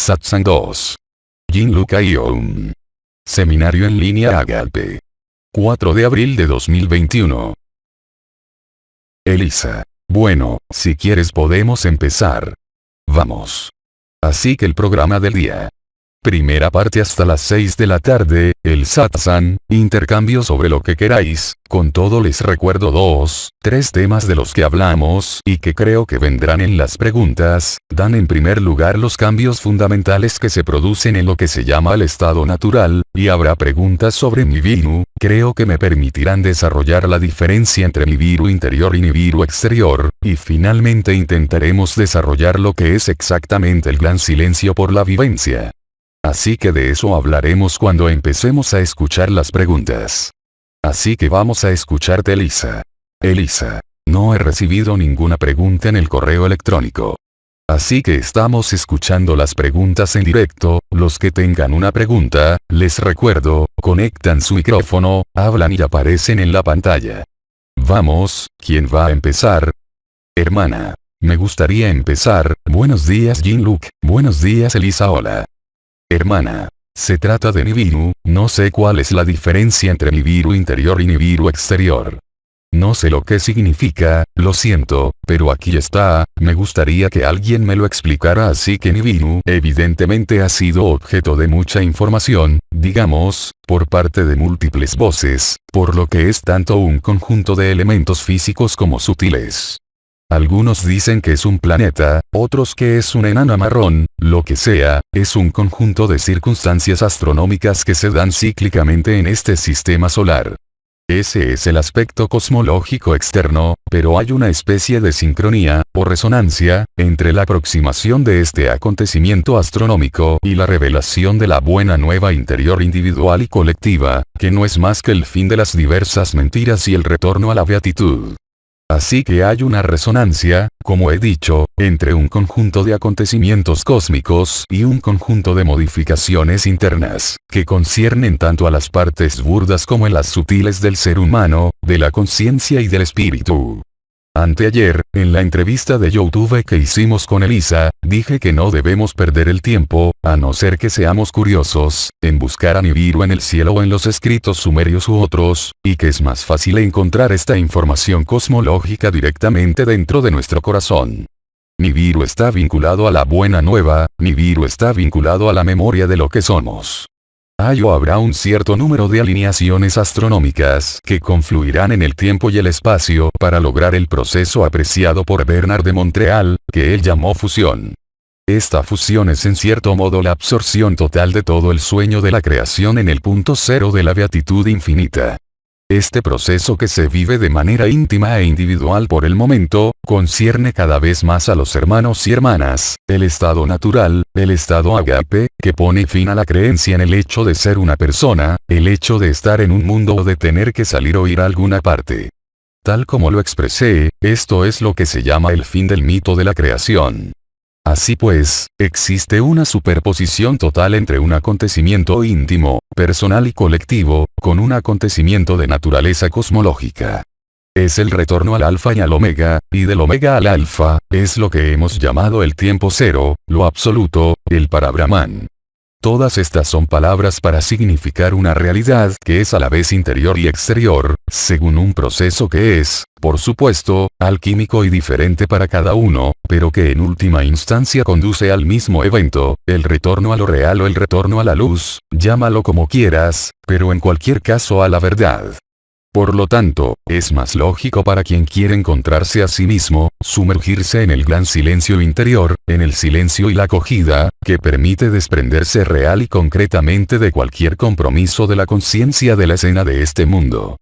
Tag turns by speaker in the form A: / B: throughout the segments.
A: Satsang 2. Jinlu Kaion. Seminario en línea Agape. 4 de abril de 2021. Elisa. Bueno, si quieres podemos empezar. Vamos. Así que el programa del día. Primera parte hasta las 6 de la tarde, el satsang, intercambio sobre lo que queráis, con todo les recuerdo 3 temas de los que hablamos y que creo que vendrán en las preguntas, dan en primer lugar los cambios fundamentales que se producen en lo que se llama el estado natural, y habrá preguntas sobre Nibiru, creo que me permitirán desarrollar la diferencia entre Nibiru interior y Nibiru exterior, y finalmente intentaremos desarrollar lo que es exactamente el gran silencio por la vivencia. Así que de eso hablaremos cuando empecemos a escuchar las preguntas. Así que vamos a escucharte Elisa. Elisa. No he recibido ninguna pregunta en el correo electrónico. Así que estamos escuchando las preguntas en directo, los que tengan una pregunta, les recuerdo, conectan su micrófono, hablan y aparecen en la pantalla. Vamos, ¿quién va a empezar? Hermana. Me gustaría empezar, buenos días Jin-Luke, buenos días Elisa hola. Hermana. Se trata de Nibiru, no sé cuál es la diferencia entre Nibiru interior y Nibiru exterior. No sé lo que significa, lo siento, pero aquí está, me gustaría que alguien me lo explicara así que Nibiru evidentemente ha sido objeto de mucha información, digamos, por parte de múltiples voces, por lo que es tanto un conjunto de elementos físicos como sutiles. Algunos dicen que es un planeta, otros que es una enana marrón, lo que sea, es un conjunto de circunstancias astronómicas que se dan cíclicamente en este sistema solar. Ese es el aspecto cosmológico externo, pero hay una especie de sincronía, o resonancia, entre la aproximación de este acontecimiento astronómico y la revelación de la buena nueva interior individual y colectiva, que no es más que el fin de las diversas mentiras y el retorno a la beatitud. Así que hay una resonancia, como he dicho, entre un conjunto de acontecimientos cósmicos y un conjunto de modificaciones internas, que conciernen tanto a las partes burdas como a las sutiles del ser humano, de la conciencia y del espíritu. Anteayer, en la entrevista de YouTube que hicimos con Elisa, dije que no debemos perder el tiempo, a no ser que seamos curiosos, en buscar a Nibiru en el cielo o en los escritos sumerios u otros, y que es más fácil encontrar esta información cosmológica directamente dentro de nuestro corazón. Nibiru está vinculado a la buena nueva, Nibiru está vinculado a la memoria de lo que somos. Hay o habrá un cierto número de alineaciones astronómicas que confluirán en el tiempo y el espacio para lograr el proceso apreciado por Bernard de Montreal, que él llamó fusión. Esta fusión es en cierto modo la absorción total de todo el sueño de la creación en el punto cero de la beatitud infinita. Este proceso que se vive de manera íntima e individual por el momento, concierne cada vez más a los hermanos y hermanas, el estado natural, el estado agape, que pone fin a la creencia en el hecho de ser una persona, el hecho de estar en un mundo o de tener que salir o ir a alguna parte. Tal como lo expresé, esto es lo que se llama el fin del mito de la creación. Así pues, existe una superposición total entre un acontecimiento íntimo, personal y colectivo, con un acontecimiento de naturaleza cosmológica. Es el retorno al alfa y al omega, y del omega al alfa, es lo que hemos llamado el tiempo cero, lo absoluto, el Parabrahman. Todas estas son palabras para significar una realidad que es a la vez interior y exterior, según un proceso que es, por supuesto, alquímico y diferente para cada uno, pero que en última instancia conduce al mismo evento, el retorno a lo real o el retorno a la luz, llámalo como quieras, pero en cualquier caso a la verdad. Por lo tanto, es más lógico para quien quiere encontrarse a sí mismo, sumergirse en el gran silencio interior, en el silencio y la acogida, que permite desprenderse real y concretamente de cualquier compromiso de la conciencia de la escena de este mundo.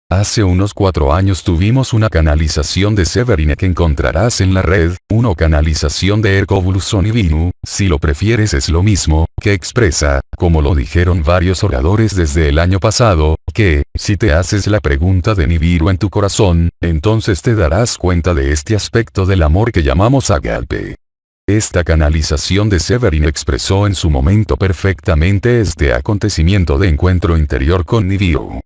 A: Hace unos 4 años tuvimos una canalización de Severine que encontrarás en la red, una canalización de Hercobulus o Nibiru, si lo prefieres es lo mismo, que expresa, como lo dijeron varios oradores desde el año pasado, que, si te haces la pregunta de Nibiru en tu corazón, entonces te darás cuenta de este aspecto del amor que llamamos agape. Esta canalización de Severine expresó en su momento perfectamente este acontecimiento de encuentro interior con Nibiru.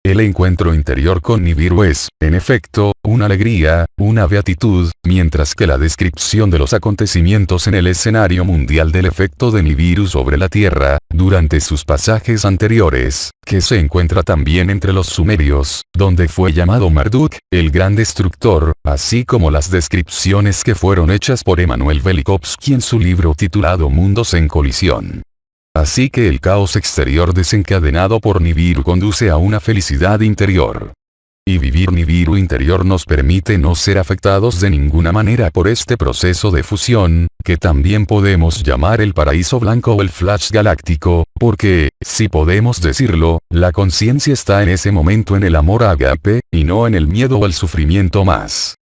A: El encuentro interior con Nibiru es, en efecto, una alegría, una beatitud, mientras que la descripción de los acontecimientos en el escenario mundial del efecto de Nibiru sobre la Tierra, durante sus pasajes anteriores, que se encuentra también entre los sumerios, donde fue llamado Marduk, el gran destructor, así como las descripciones que fueron hechas por Emanuel Velikovsky en su libro titulado Mundos en colisión. Así que el caos exterior desencadenado por Nibiru conduce a una felicidad interior. Y vivir Nibiru interior nos permite no ser afectados de ninguna manera por este proceso de fusión, que también podemos llamar el paraíso blanco o el flash galáctico, porque, si podemos decirlo, la conciencia está en ese momento en el amor agape, y no en el miedo o el sufrimiento más.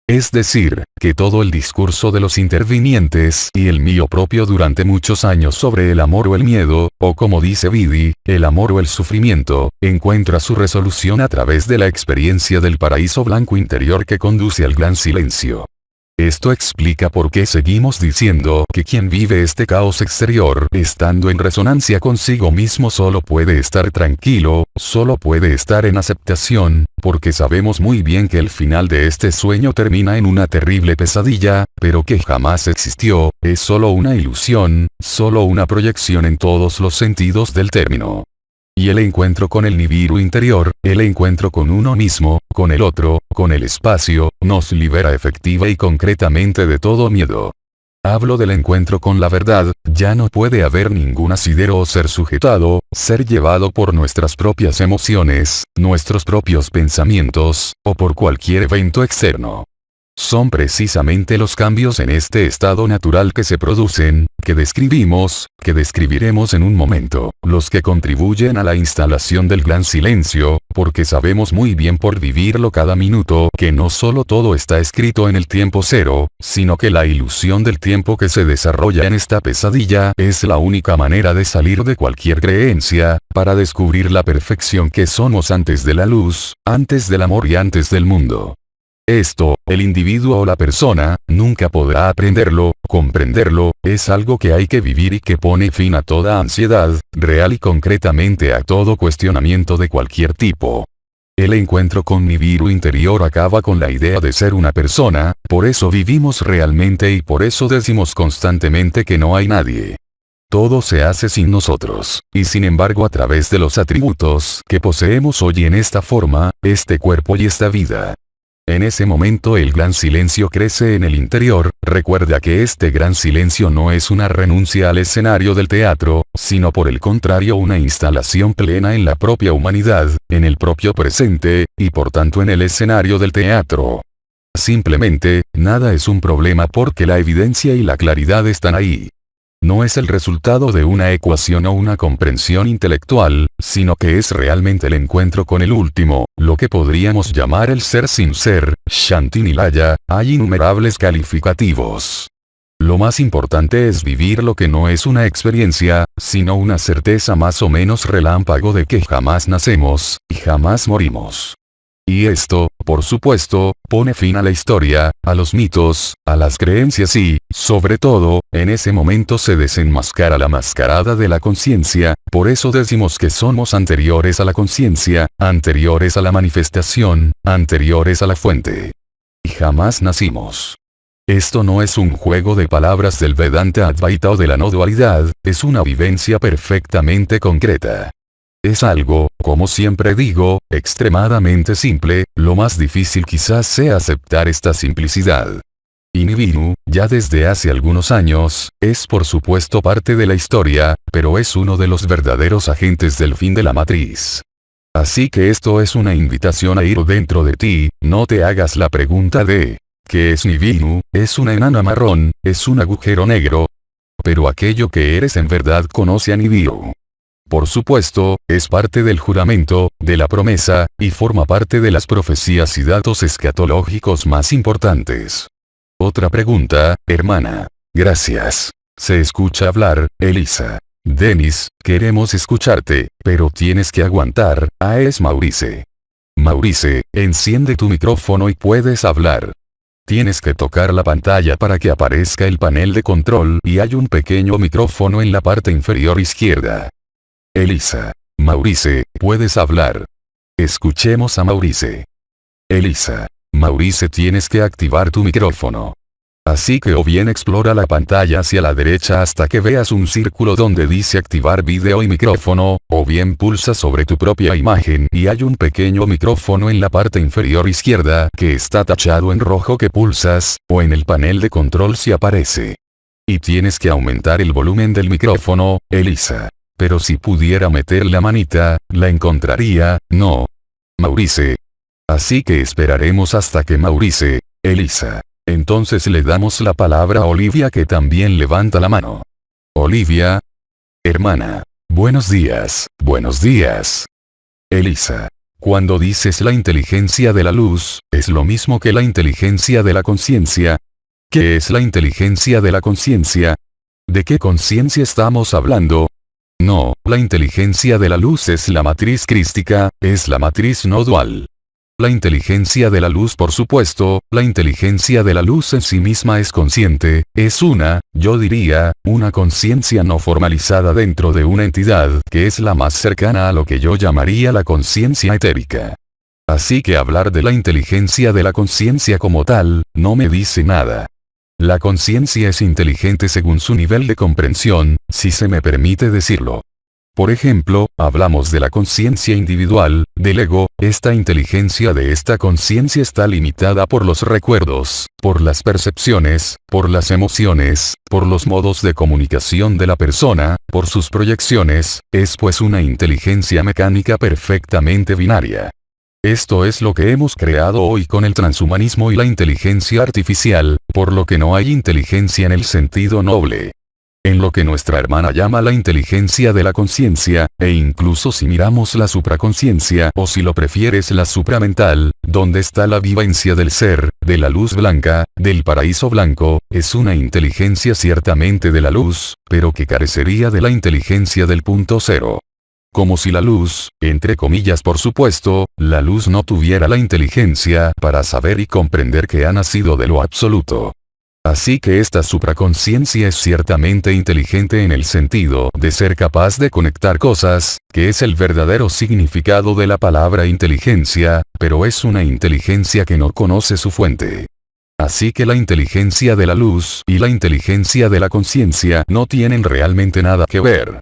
A: Es decir, que todo el discurso de los intervinientes y el mío propio durante muchos años sobre el amor o el miedo, o como dice Vidi, el amor o el sufrimiento, encuentra su resolución a través de la experiencia del paraíso blanco interior que conduce al gran silencio. Esto explica por qué seguimos diciendo que quien vive este caos exterior estando en resonancia consigo mismo solo puede estar tranquilo, solo puede estar en aceptación, porque sabemos muy bien que el final de este sueño termina en una terrible pesadilla, pero que jamás existió, es solo una ilusión, solo una proyección en todos los sentidos del término. Y el encuentro con el Nibiru interior, el encuentro con uno mismo, con el otro, con el espacio, nos libera efectiva y concretamente de todo miedo. Hablo del encuentro con la verdad, ya no puede haber ningún asidero o ser sujetado, ser llevado por nuestras propias emociones, nuestros propios pensamientos, o por cualquier evento externo. Son precisamente los cambios en este estado natural que se producen, que describimos, que describiremos en un momento, los que contribuyen a la instalación del gran silencio, porque sabemos muy bien por vivirlo cada minuto que no solo todo está escrito en el tiempo cero, sino que la ilusión del tiempo que se desarrolla en esta pesadilla es la única manera de salir de cualquier creencia, para descubrir la perfección que somos antes de la luz, antes del amor y antes del mundo. Esto, el individuo o la persona, nunca podrá aprenderlo, comprenderlo, es algo que hay que vivir y que pone fin a toda ansiedad, real y concretamente a todo cuestionamiento de cualquier tipo. El encuentro con Nibiru interior acaba con la idea de ser una persona, por eso vivimos realmente y por eso decimos constantemente que no hay nadie. Todo se hace sin nosotros, y sin embargo a través de los atributos que poseemos hoy en esta forma, este cuerpo y esta vida. En ese momento el gran silencio crece en el interior, recuerda que este gran silencio no es una renuncia al escenario del teatro, sino por el contrario una instalación plena en la propia humanidad, en el propio presente, y por tanto en el escenario del teatro. Simplemente, nada es un problema porque la evidencia y la claridad están ahí. No es el resultado de una ecuación o una comprensión intelectual, sino que es realmente el encuentro con el último, lo que podríamos llamar el ser sin ser, Shanti Nilaya, hay innumerables calificativos. Lo más importante es vivir lo que no es una experiencia, sino una certeza más o menos relámpago de que jamás nacemos, y jamás morimos. Y esto, por supuesto, pone fin a la historia, a los mitos, a las creencias y, sobre todo, en ese momento se desenmascara la mascarada de la conciencia, por eso decimos que somos anteriores a la conciencia, anteriores a la manifestación, anteriores a la fuente. Y jamás nacimos. Esto no es un juego de palabras del Vedanta Advaita o de la no dualidad, es una vivencia perfectamente concreta. Es algo, como siempre digo, extremadamente simple, lo más difícil quizás sea aceptar esta simplicidad. Y Nibiru, ya desde hace algunos años, es por supuesto parte de la historia, pero es uno de los verdaderos agentes del fin de la matriz. Así que esto es una invitación a ir dentro de ti, no te hagas la pregunta de, ¿qué es Nibiru? ¿Es una enana marrón? ¿Es un agujero negro? Pero aquello que eres en verdad conoce a Nibiru. Por supuesto, es parte del juramento, de la promesa, y forma parte de las profecías y datos escatológicos más importantes. Otra pregunta, hermana. Gracias. Se escucha hablar, Elisa. Denis, queremos escucharte, pero tienes que aguantar, es Maurice. Maurice, enciende tu micrófono y puedes hablar. Tienes que tocar la pantalla para que aparezca el panel de control y hay un pequeño micrófono en la parte inferior izquierda. Elisa. Maurice, puedes hablar. Escuchemos a Maurice. Elisa. Maurice, tienes que activar tu micrófono. Así que o bien explora la pantalla hacia la derecha hasta que veas un círculo donde dice activar vídeo y micrófono, o bien pulsa sobre tu propia imagen y hay un pequeño micrófono en la parte inferior izquierda que está tachado en rojo que pulsas, o en el panel de control si aparece. Y tienes que aumentar el volumen del micrófono, Elisa. Pero si pudiera meter la manita, la encontraría, ¿no? Maurice. Así que esperaremos hasta que Maurice, Elisa. Entonces le damos la palabra a Olivia, que también levanta la mano. Olivia. Hermana. Buenos días, buenos días. Elisa. Cuando dices la inteligencia de la luz, ¿es lo mismo que la inteligencia de la conciencia? ¿Qué es la inteligencia de la conciencia? ¿De qué conciencia estamos hablando? No, la inteligencia de la luz es la matriz crística, es la matriz no dual. La inteligencia de la luz, por supuesto, la inteligencia de la luz en sí misma es consciente, es una, yo diría, una conciencia no formalizada dentro de una entidad que es la más cercana a lo que yo llamaría la conciencia etérica. Así que hablar de la inteligencia de la conciencia como tal, no me dice nada. La conciencia es inteligente según su nivel de comprensión, si se me permite decirlo. Por ejemplo, hablamos de la conciencia individual, del ego, esta inteligencia de esta conciencia está limitada por los recuerdos, por las percepciones, por las emociones, por los modos de comunicación de la persona, por sus proyecciones, es pues una inteligencia mecánica perfectamente binaria. Esto es lo que hemos creado hoy con el transhumanismo y la inteligencia artificial, por lo que no hay inteligencia en el sentido noble. En lo que nuestra hermana llama la inteligencia de la conciencia, e incluso si miramos la supraconciencia o si lo prefieres la supramental, donde está la vivencia del ser, de la luz blanca, del paraíso blanco, es una inteligencia ciertamente de la luz, pero que carecería de la inteligencia del punto cero. Como si la luz, entre comillas por supuesto, la luz no tuviera la inteligencia para saber y comprender que ha nacido de lo absoluto. Así que esta supraconciencia es ciertamente inteligente en el sentido de ser capaz de conectar cosas, que es el verdadero significado de la palabra inteligencia, pero es una inteligencia que no conoce su fuente. Así que la inteligencia de la luz y la inteligencia de la conciencia no tienen realmente nada que ver.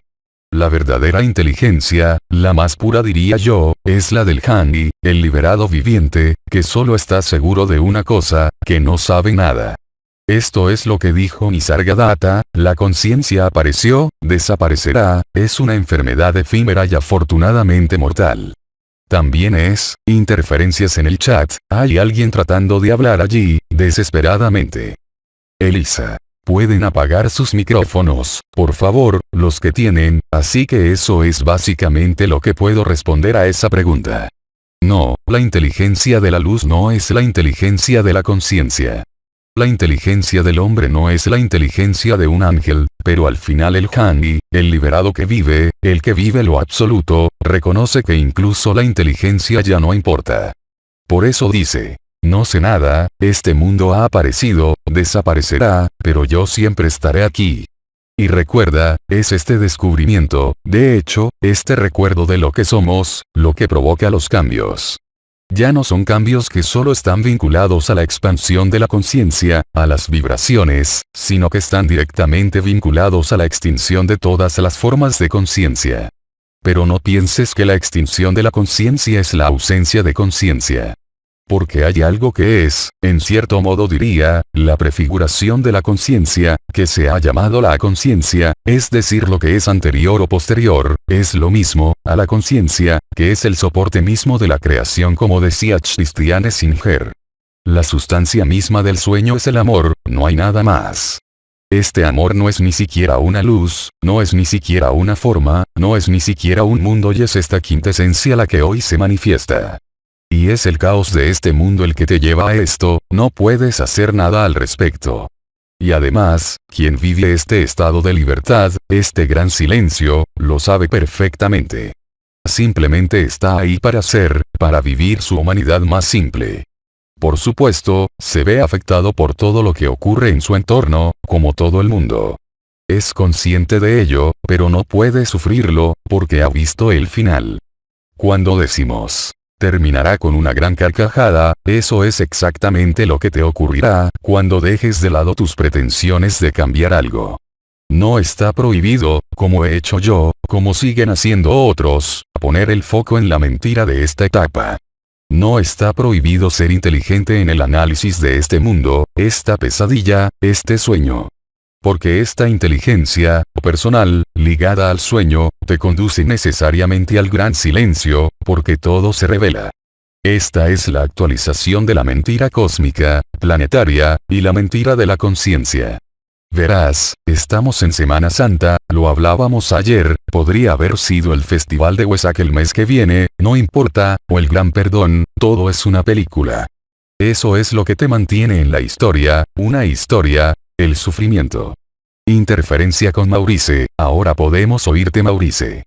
A: La verdadera inteligencia, la más pura diría yo, es la del Jnani, el liberado viviente, que solo está seguro de una cosa, que no sabe nada. Esto es lo que dijo Nisargadatta, la conciencia apareció, desaparecerá, es una enfermedad efímera y afortunadamente mortal. También interferencias en el chat, hay alguien tratando de hablar allí, desesperadamente. Elisa. Pueden apagar sus micrófonos, por favor, los que tienen, así que eso es básicamente lo que puedo responder a esa pregunta. No, la inteligencia de la luz no es la inteligencia de la conciencia. La inteligencia del hombre no es la inteligencia de un ángel, pero al final el Jnani, el liberado que vive, el que vive lo absoluto, reconoce que incluso la inteligencia ya no importa. Por eso dice, no sé nada, este mundo ha aparecido, desaparecerá, pero yo siempre estaré aquí. Y recuerda, es este descubrimiento, de hecho, este recuerdo de lo que somos, lo que provoca los cambios. Ya no son cambios que solo están vinculados a la expansión de la conciencia, a las vibraciones, sino que están directamente vinculados a la extinción de todas las formas de conciencia. Pero no pienses que la extinción de la conciencia es la ausencia de conciencia. Porque hay algo que es, en cierto modo diría, la prefiguración de la conciencia, que se ha llamado la conciencia, es decir lo que es anterior o posterior, es lo mismo, a la conciencia, que es el soporte mismo de la creación como decía Christiane Singer. La sustancia misma del sueño es el amor, no hay nada más. Este amor no es ni siquiera una luz, no es ni siquiera una forma, no es ni siquiera un mundo y es esta quintesencia la que hoy se manifiesta. Y es el caos de este mundo el que te lleva a esto, no puedes hacer nada al respecto. Y además, quien vive este estado de libertad, este gran silencio, lo sabe perfectamente. Simplemente está ahí para ser, para vivir su humanidad más simple. Por supuesto, se ve afectado por todo lo que ocurre en su entorno, como todo el mundo. Es consciente de ello, pero no puede sufrirlo, porque ha visto el final. Cuando decimos, Terminará con una gran carcajada. Eso es exactamente lo que te ocurrirá cuando dejes de lado tus pretensiones de cambiar algo. No está prohibido, como he hecho yo, como siguen haciendo otros, poner el foco en la mentira de esta etapa. No está prohibido ser inteligente en el análisis de este mundo, esta pesadilla, este sueño. Porque esta inteligencia personal, ligada al sueño, te conduce necesariamente al gran silencio, porque todo se revela. Esta es la actualización de la mentira cósmica, planetaria, y la mentira de la conciencia. Verás, estamos en Semana Santa, lo hablábamos ayer, podría haber sido el Festival de Huesac el mes que viene, no importa, o el Gran Perdón, todo es una película. Eso es lo que te mantiene en la historia, una historia, el sufrimiento. Interferencia con Maurice, ahora podemos oírte Maurice.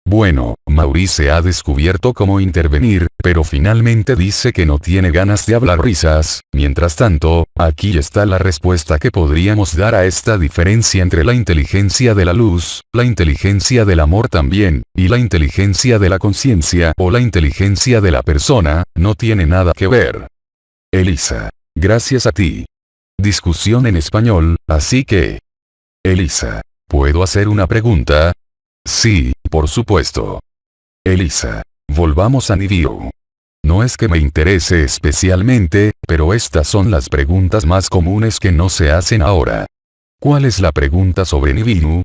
A: Bueno, Maurice ha descubierto cómo intervenir, pero finalmente dice que no tiene ganas de hablar risas. Mientras tanto, aquí está la respuesta que podríamos dar a esta diferencia entre la inteligencia de la luz, la inteligencia del amor también, y la inteligencia de la conciencia o la inteligencia de la persona, no tiene nada que ver. Elisa. Gracias a ti. Discusión en español, así que... Elisa. ¿Puedo hacer una pregunta? Sí, por supuesto. Elisa. Volvamos a Nibiru. No es que me interese especialmente, pero estas son las preguntas más comunes que no se hacen ahora. ¿Cuál es la pregunta sobre Nibiru?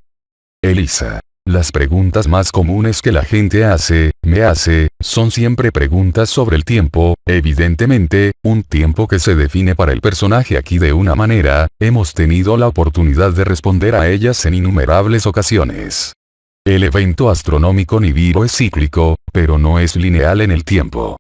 A: Elisa. Las preguntas más comunes que la gente me hace, son siempre preguntas sobre el tiempo, evidentemente, un tiempo que se define para el personaje aquí de una manera, hemos tenido la oportunidad de responder a ellas en innumerables ocasiones. El evento astronómico Nibiru es cíclico, pero no es lineal en el tiempo.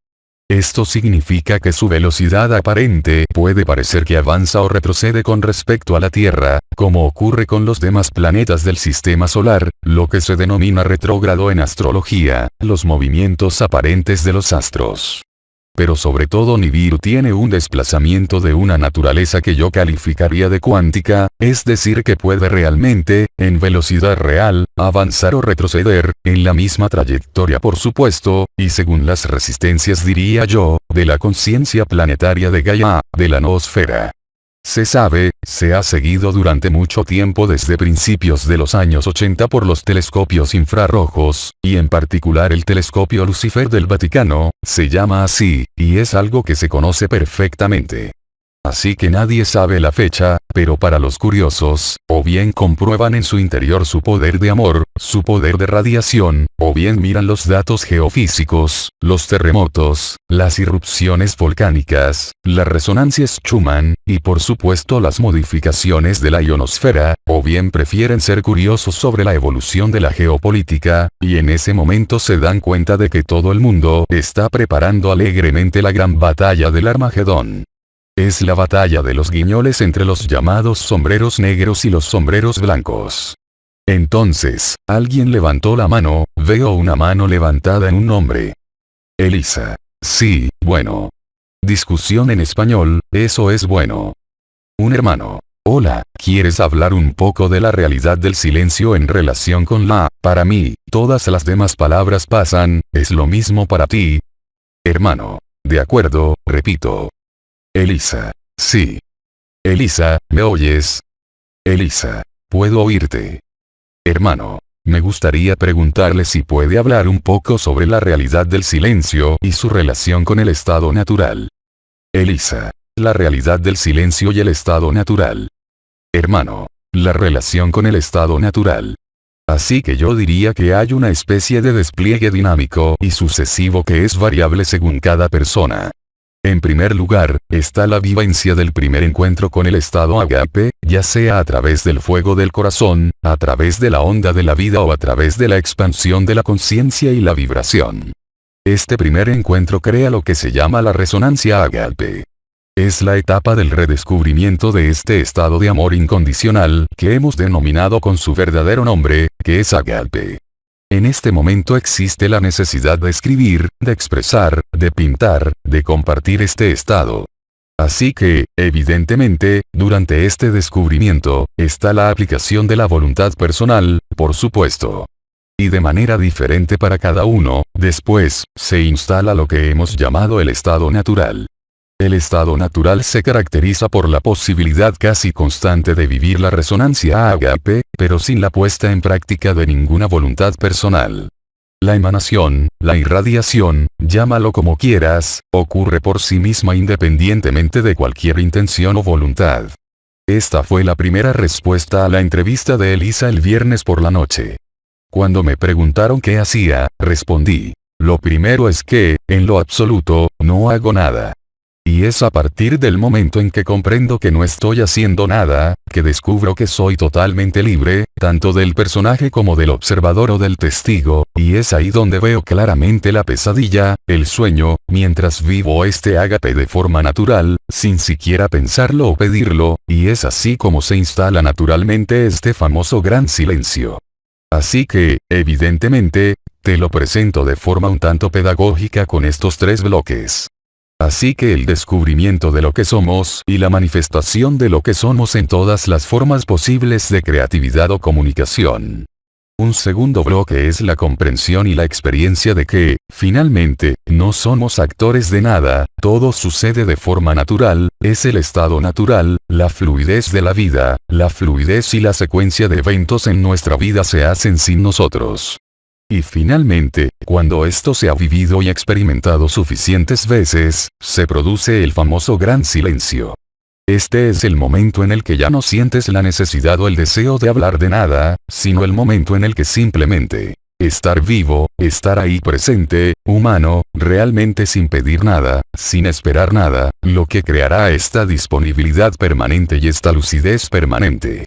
A: Esto significa que su velocidad aparente puede parecer que avanza o retrocede con respecto a la Tierra, como ocurre con los demás planetas del sistema solar, lo que se denomina retrógrado en astrología, los movimientos aparentes de los astros. Pero sobre todo Nibiru tiene un desplazamiento de una naturaleza que yo calificaría de cuántica, es decir que puede realmente, en velocidad real, avanzar o retroceder, en la misma trayectoria por supuesto, y según las resistencias diría yo, de la conciencia planetaria de Gaia, de la noosfera. Se sabe, se ha seguido durante mucho tiempo desde principios de los años 80 por los telescopios infrarrojos, y en particular el telescopio Lucifer del Vaticano, se llama así, y es algo que se conoce perfectamente. Así que nadie sabe la fecha, pero para los curiosos, o bien comprueban en su interior su poder de amor, su poder de radiación, o bien miran los datos geofísicos, los terremotos, las irrupciones volcánicas, las resonancias Schumann, y por supuesto las modificaciones de la ionosfera, o bien prefieren ser curiosos sobre la evolución de la geopolítica, y en ese momento se dan cuenta de que todo el mundo está preparando alegremente la gran batalla del Armagedón. Es la batalla de los guiñoles entre los llamados sombreros negros y los sombreros blancos. Entonces, alguien levantó la mano, veo una mano levantada en un hombre. Elisa. Sí, bueno. Discusión en español, eso es bueno. Un hermano. Hola, ¿quieres hablar un poco de la realidad del silencio en relación con para mí, todas las demás palabras pasan, es lo mismo para ti? Hermano. De acuerdo, repito. Elisa. Sí. Elisa, ¿me oyes? Elisa. Puedo oírte. Hermano. Me gustaría preguntarle si puede hablar un poco sobre la realidad del silencio y su relación con el estado natural. Elisa. La realidad del silencio y el estado natural. Hermano. La relación con el estado natural. Así que yo diría que hay una especie de despliegue dinámico y sucesivo que es variable según cada persona. En primer lugar, está la vivencia del primer encuentro con el estado agape, ya sea a través del fuego del corazón, a través de la onda de la vida o a través de la expansión de la conciencia y la vibración. Este primer encuentro crea lo que se llama la resonancia agape. Es la etapa del redescubrimiento de este estado de amor incondicional que hemos denominado con su verdadero nombre, que es agape. En este momento existe la necesidad de escribir, de expresar, de pintar, de compartir este estado. Así que, evidentemente, durante este descubrimiento, está la aplicación de la voluntad personal, por supuesto. Y de manera diferente para cada uno, después, se instala lo que hemos llamado el estado natural. El estado natural se caracteriza por la posibilidad casi constante de vivir la resonancia ágape, pero sin la puesta en práctica de ninguna voluntad personal. La emanación, la irradiación, llámalo como quieras, ocurre por sí misma independientemente de cualquier intención o voluntad. Esta fue la primera respuesta a la entrevista de Elisa el viernes por la noche. Cuando me preguntaron qué hacía, respondí: lo primero es que, en lo absoluto, no hago nada. Y es a partir del momento en que comprendo que no estoy haciendo nada, que descubro que soy totalmente libre, tanto del personaje como del observador o del testigo, y es ahí donde veo claramente la pesadilla, el sueño, mientras vivo este ágape de forma natural, sin siquiera pensarlo o pedirlo, y es así como se instala naturalmente este famoso gran silencio. Así que, evidentemente, te lo presento de forma un tanto pedagógica con estos 3 bloques. Así que el descubrimiento de lo que somos y la manifestación de lo que somos en todas las formas posibles de creatividad o comunicación. Un segundo bloque es la comprensión y la experiencia de que, finalmente, no somos actores de nada, todo sucede de forma natural, es el estado natural, la fluidez de la vida, la fluidez y la secuencia de eventos en nuestra vida se hacen sin nosotros. Y finalmente, cuando esto se ha vivido y experimentado suficientes veces, se produce el famoso gran silencio. Este es el momento en el que ya no sientes la necesidad o el deseo de hablar de nada, sino el momento en el que simplemente, estar vivo, estar ahí presente, humano, realmente sin pedir nada, sin esperar nada, lo que creará esta disponibilidad permanente y esta lucidez permanente.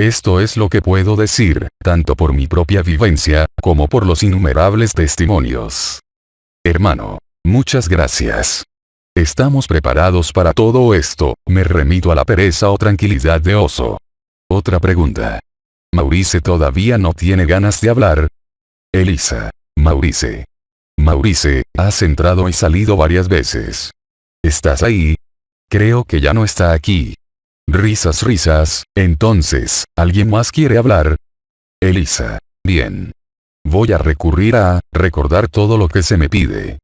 A: Esto es lo que puedo decir, tanto por mi propia vivencia, como por los innumerables testimonios. Hermano, muchas gracias. Estamos preparados para todo esto, me remito a la pereza o tranquilidad de oso. Otra pregunta. ¿Maurice todavía no tiene ganas de hablar? Elisa. Maurice. Maurice, has entrado y salido varias veces. ¿Estás ahí? Creo que ya no está aquí. Risas, risas, entonces, ¿alguien más quiere hablar? Elisa. Bien. Voy a recurrir a recordar todo lo que se me pide.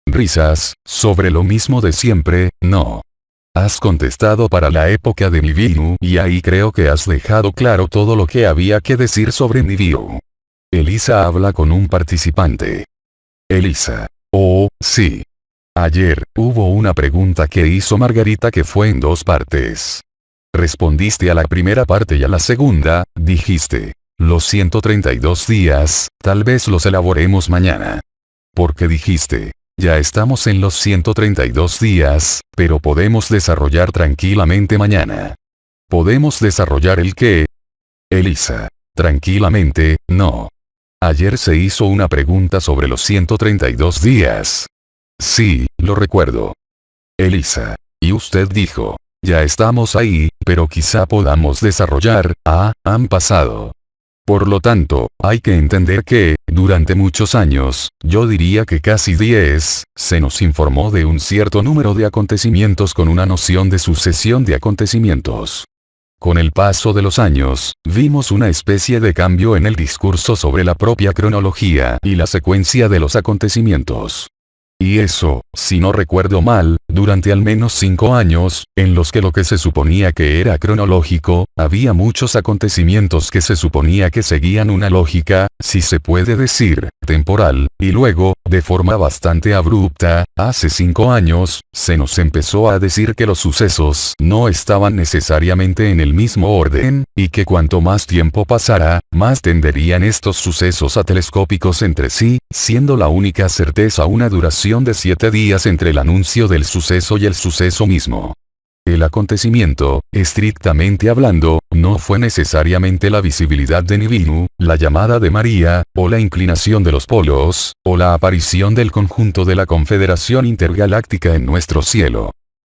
A: Risas, sobre lo mismo de siempre, no. Has contestado para la época de Nibiru y ahí creo que has dejado claro todo lo que había que decir sobre Nibiru. Elisa habla con un participante. Elisa. Oh, sí. Ayer, hubo una pregunta que hizo Margarita que fue en 2 partes. Respondiste a la primera parte y a la segunda, dijiste, los 132 días, tal vez los elaboremos mañana. Porque dijiste, ya estamos en los 132 días, pero podemos desarrollar tranquilamente mañana. ¿Podemos desarrollar el qué? Elisa. Tranquilamente, no. Ayer se hizo una pregunta sobre los 132 días. Sí, lo recuerdo. Elisa. Y usted dijo, ya estamos ahí, pero quizá podamos desarrollar, han pasado. Por lo tanto, hay que entender que, durante muchos años, yo diría que casi 10, se nos informó de un cierto número de acontecimientos con una noción de sucesión de acontecimientos. Con el paso de los años, vimos una especie de cambio en el discurso sobre la propia cronología y la secuencia de los acontecimientos. Y eso, si no recuerdo mal, durante al menos 5 años, en los que lo que se suponía que era cronológico, había muchos acontecimientos que se suponía que seguían una lógica, si se puede decir, temporal, y luego, de forma bastante abrupta, hace 5 años, se nos empezó a decir que los sucesos no estaban necesariamente en el mismo orden, y que cuanto más tiempo pasara, más tenderían estos sucesos a telescópicos entre sí, siendo la única certeza una duración de 7 días entre el anuncio del suceso y el suceso mismo. El acontecimiento, estrictamente hablando, no fue necesariamente la visibilidad de Nibiru, la llamada de María, o la inclinación de los polos, o la aparición del conjunto de la Confederación Intergaláctica en nuestro cielo.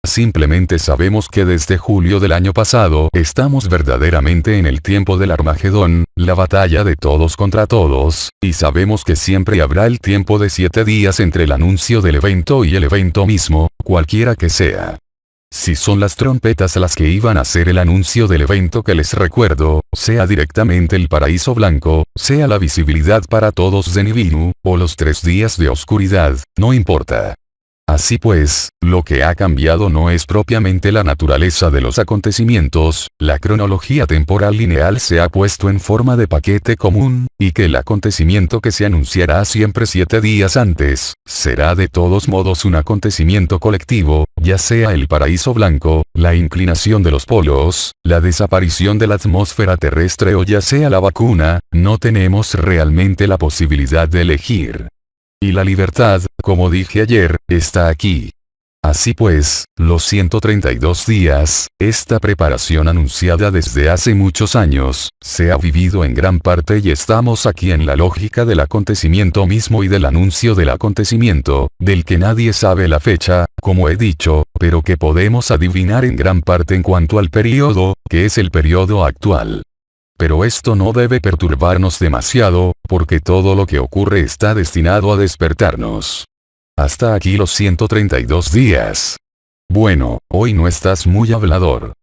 A: Simplemente sabemos que desde julio del año pasado estamos verdaderamente en el tiempo del Armagedón, la batalla de todos contra todos, y sabemos que siempre habrá el tiempo de 7 días entre el anuncio del evento y el evento mismo, cualquiera que sea. Si son las trompetas las que iban a hacer el anuncio del evento que les recuerdo, sea directamente el paraíso blanco, sea la visibilidad para todos de Nibiru, o los 3 días de oscuridad, no importa. Así pues, lo que ha cambiado no es propiamente la naturaleza de los acontecimientos, la cronología temporal lineal se ha puesto en forma de paquete común, y que el acontecimiento que se anunciará siempre 7 días antes, será de todos modos un acontecimiento colectivo, ya sea el paraíso blanco, la inclinación de los polos, la desaparición de la atmósfera terrestre o ya sea la vacuna, no tenemos realmente la posibilidad de elegir. Y la libertad, como dije ayer, está aquí. Así pues, los 132 días, esta preparación anunciada desde hace muchos años, se ha vivido en gran parte y estamos aquí en la lógica del acontecimiento mismo y del anuncio del acontecimiento, del que nadie sabe la fecha, como he dicho, pero que podemos adivinar en gran parte en cuanto al periodo, que es el periodo actual. Pero esto no debe perturbarnos demasiado, porque todo lo que ocurre está destinado a despertarnos. Hasta aquí los 132 días. Bueno, hoy no estás muy hablador.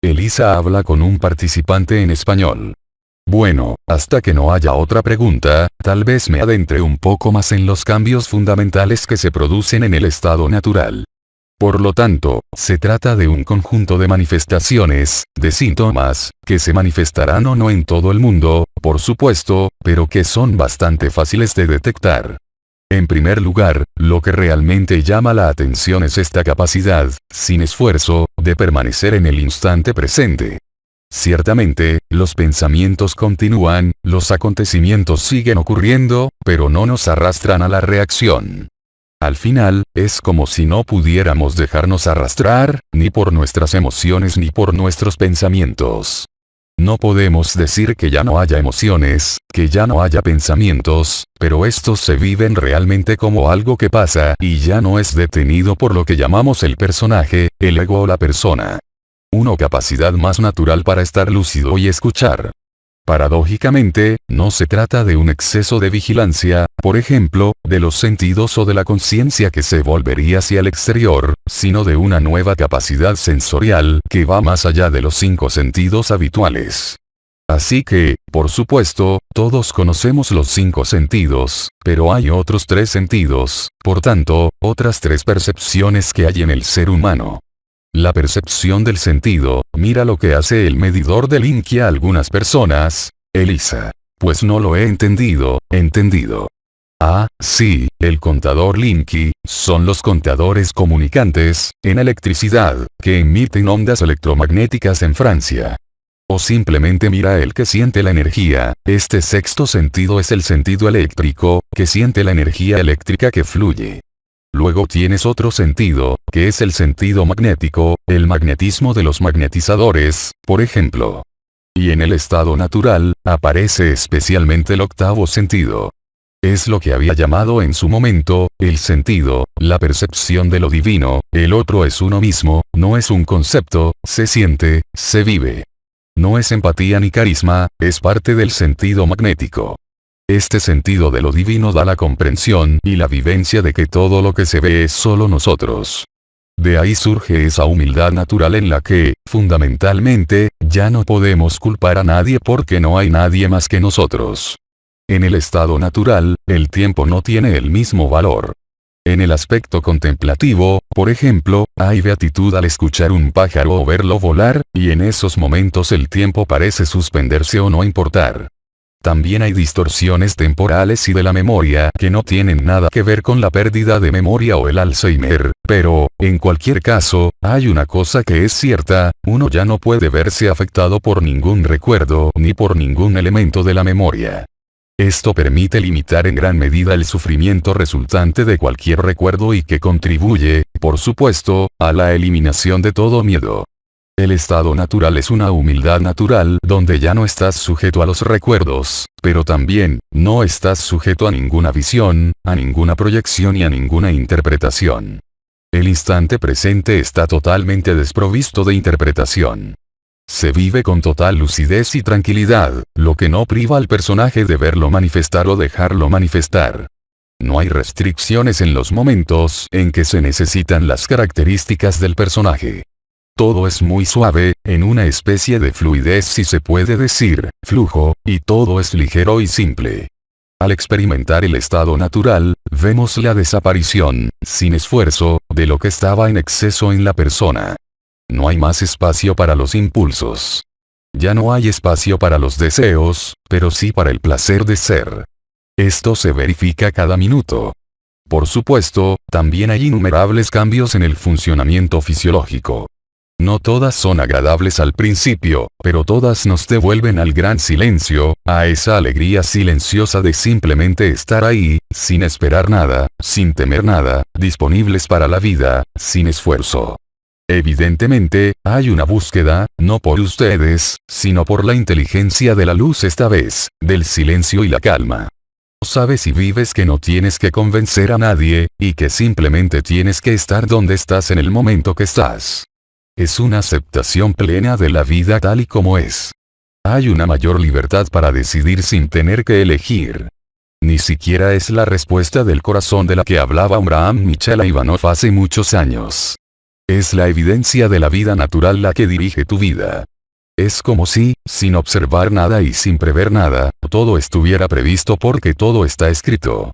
A: Elisa habla con un participante en español. Bueno, hasta que no haya otra pregunta, tal vez me adentre un poco más en los cambios fundamentales que se producen en el estado natural. Por lo tanto, se trata de un conjunto de manifestaciones, de síntomas, que se manifestarán o no en todo el mundo, por supuesto, pero que son bastante fáciles de detectar. En primer lugar, lo que realmente llama la atención es esta capacidad, sin esfuerzo, de permanecer en el instante presente. Ciertamente, los pensamientos continúan, los acontecimientos siguen ocurriendo, pero no nos arrastran a la reacción. Al final, es como si no pudiéramos dejarnos arrastrar, ni por nuestras emociones ni por nuestros pensamientos. No podemos decir que ya no haya emociones, que ya no haya pensamientos, pero estos se viven realmente como algo que pasa y ya no es detenido por lo que llamamos el personaje, el ego o la persona. Una capacidad más natural para estar lúcido y escuchar. Paradójicamente, no se trata de un exceso de vigilancia, por ejemplo, de los sentidos o de la conciencia que se volvería hacia el exterior, sino de una nueva capacidad sensorial que va más allá de los 5 sentidos habituales. Así que, por supuesto, todos conocemos los 5 sentidos, pero hay otros 3 sentidos, por tanto, otras 3 percepciones que hay en el ser humano. La percepción del sentido, mira lo que hace el medidor de Linky a algunas personas. Elisa. Pues no lo he entendido. Ah, sí, el contador Linky, son los contadores comunicantes, en electricidad, que emiten ondas electromagnéticas en Francia. O simplemente mira el que siente la energía, este sexto sentido es el sentido eléctrico, que siente la energía eléctrica que fluye. Luego tienes otro sentido, que es el sentido magnético, el magnetismo de los magnetizadores, por ejemplo. Y en el estado natural, aparece especialmente el octavo sentido. Es lo que había llamado en su momento, el sentido, la percepción de lo divino, el otro es uno mismo, no es un concepto, se siente, se vive. No es empatía ni carisma, es parte del sentido magnético. Este sentido de lo divino da la comprensión y la vivencia de que todo lo que se ve es solo nosotros. De ahí surge esa humildad natural en la que, fundamentalmente, ya no podemos culpar a nadie porque no hay nadie más que nosotros. En el estado natural, el tiempo no tiene el mismo valor. En el aspecto contemplativo, por ejemplo, hay beatitud al escuchar un pájaro o verlo volar, y en esos momentos el tiempo parece suspenderse o no importar. También hay distorsiones temporales y de la memoria que no tienen nada que ver con la pérdida de memoria o el Alzheimer, pero, en cualquier caso, hay una cosa que es cierta, uno ya no puede verse afectado por ningún recuerdo ni por ningún elemento de la memoria. Esto permite limitar en gran medida el sufrimiento resultante de cualquier recuerdo y que contribuye, por supuesto, a la eliminación de todo miedo. El estado natural es una humildad natural donde ya no estás sujeto a los recuerdos, pero también, no estás sujeto a ninguna visión, a ninguna proyección y a ninguna interpretación. El instante presente está totalmente desprovisto de interpretación. Se vive con total lucidez y tranquilidad, lo que no priva al personaje de verlo manifestar o dejarlo manifestar. No hay restricciones en los momentos en que se necesitan las características del personaje. Todo es muy suave, en una especie de fluidez si se puede decir, flujo, y todo es ligero y simple. Al experimentar el estado natural, vemos la desaparición, sin esfuerzo, de lo que estaba en exceso en la persona. No hay más espacio para los impulsos. Ya no hay espacio para los deseos, pero sí para el placer de ser. Esto se verifica cada minuto. Por supuesto, también hay innumerables cambios en el funcionamiento fisiológico. No todas son agradables al principio, pero todas nos devuelven al gran silencio, a esa alegría silenciosa de simplemente estar ahí, sin esperar nada, sin temer nada, disponibles para la vida, sin esfuerzo. Evidentemente, hay una búsqueda, no por ustedes, sino por la inteligencia de la luz esta vez, del silencio y la calma. Sabes y vives que no tienes que convencer a nadie, y que simplemente tienes que estar donde estás en el momento que estás. Es una aceptación plena de la vida tal y como es. Hay una mayor libertad para decidir sin tener que elegir. Ni siquiera es la respuesta del corazón de la que hablaba Abraham Michal Ivanov hace muchos años. Es la evidencia de la vida natural la que dirige tu vida. Es como si, sin observar nada y sin prever nada, todo estuviera previsto porque todo está escrito.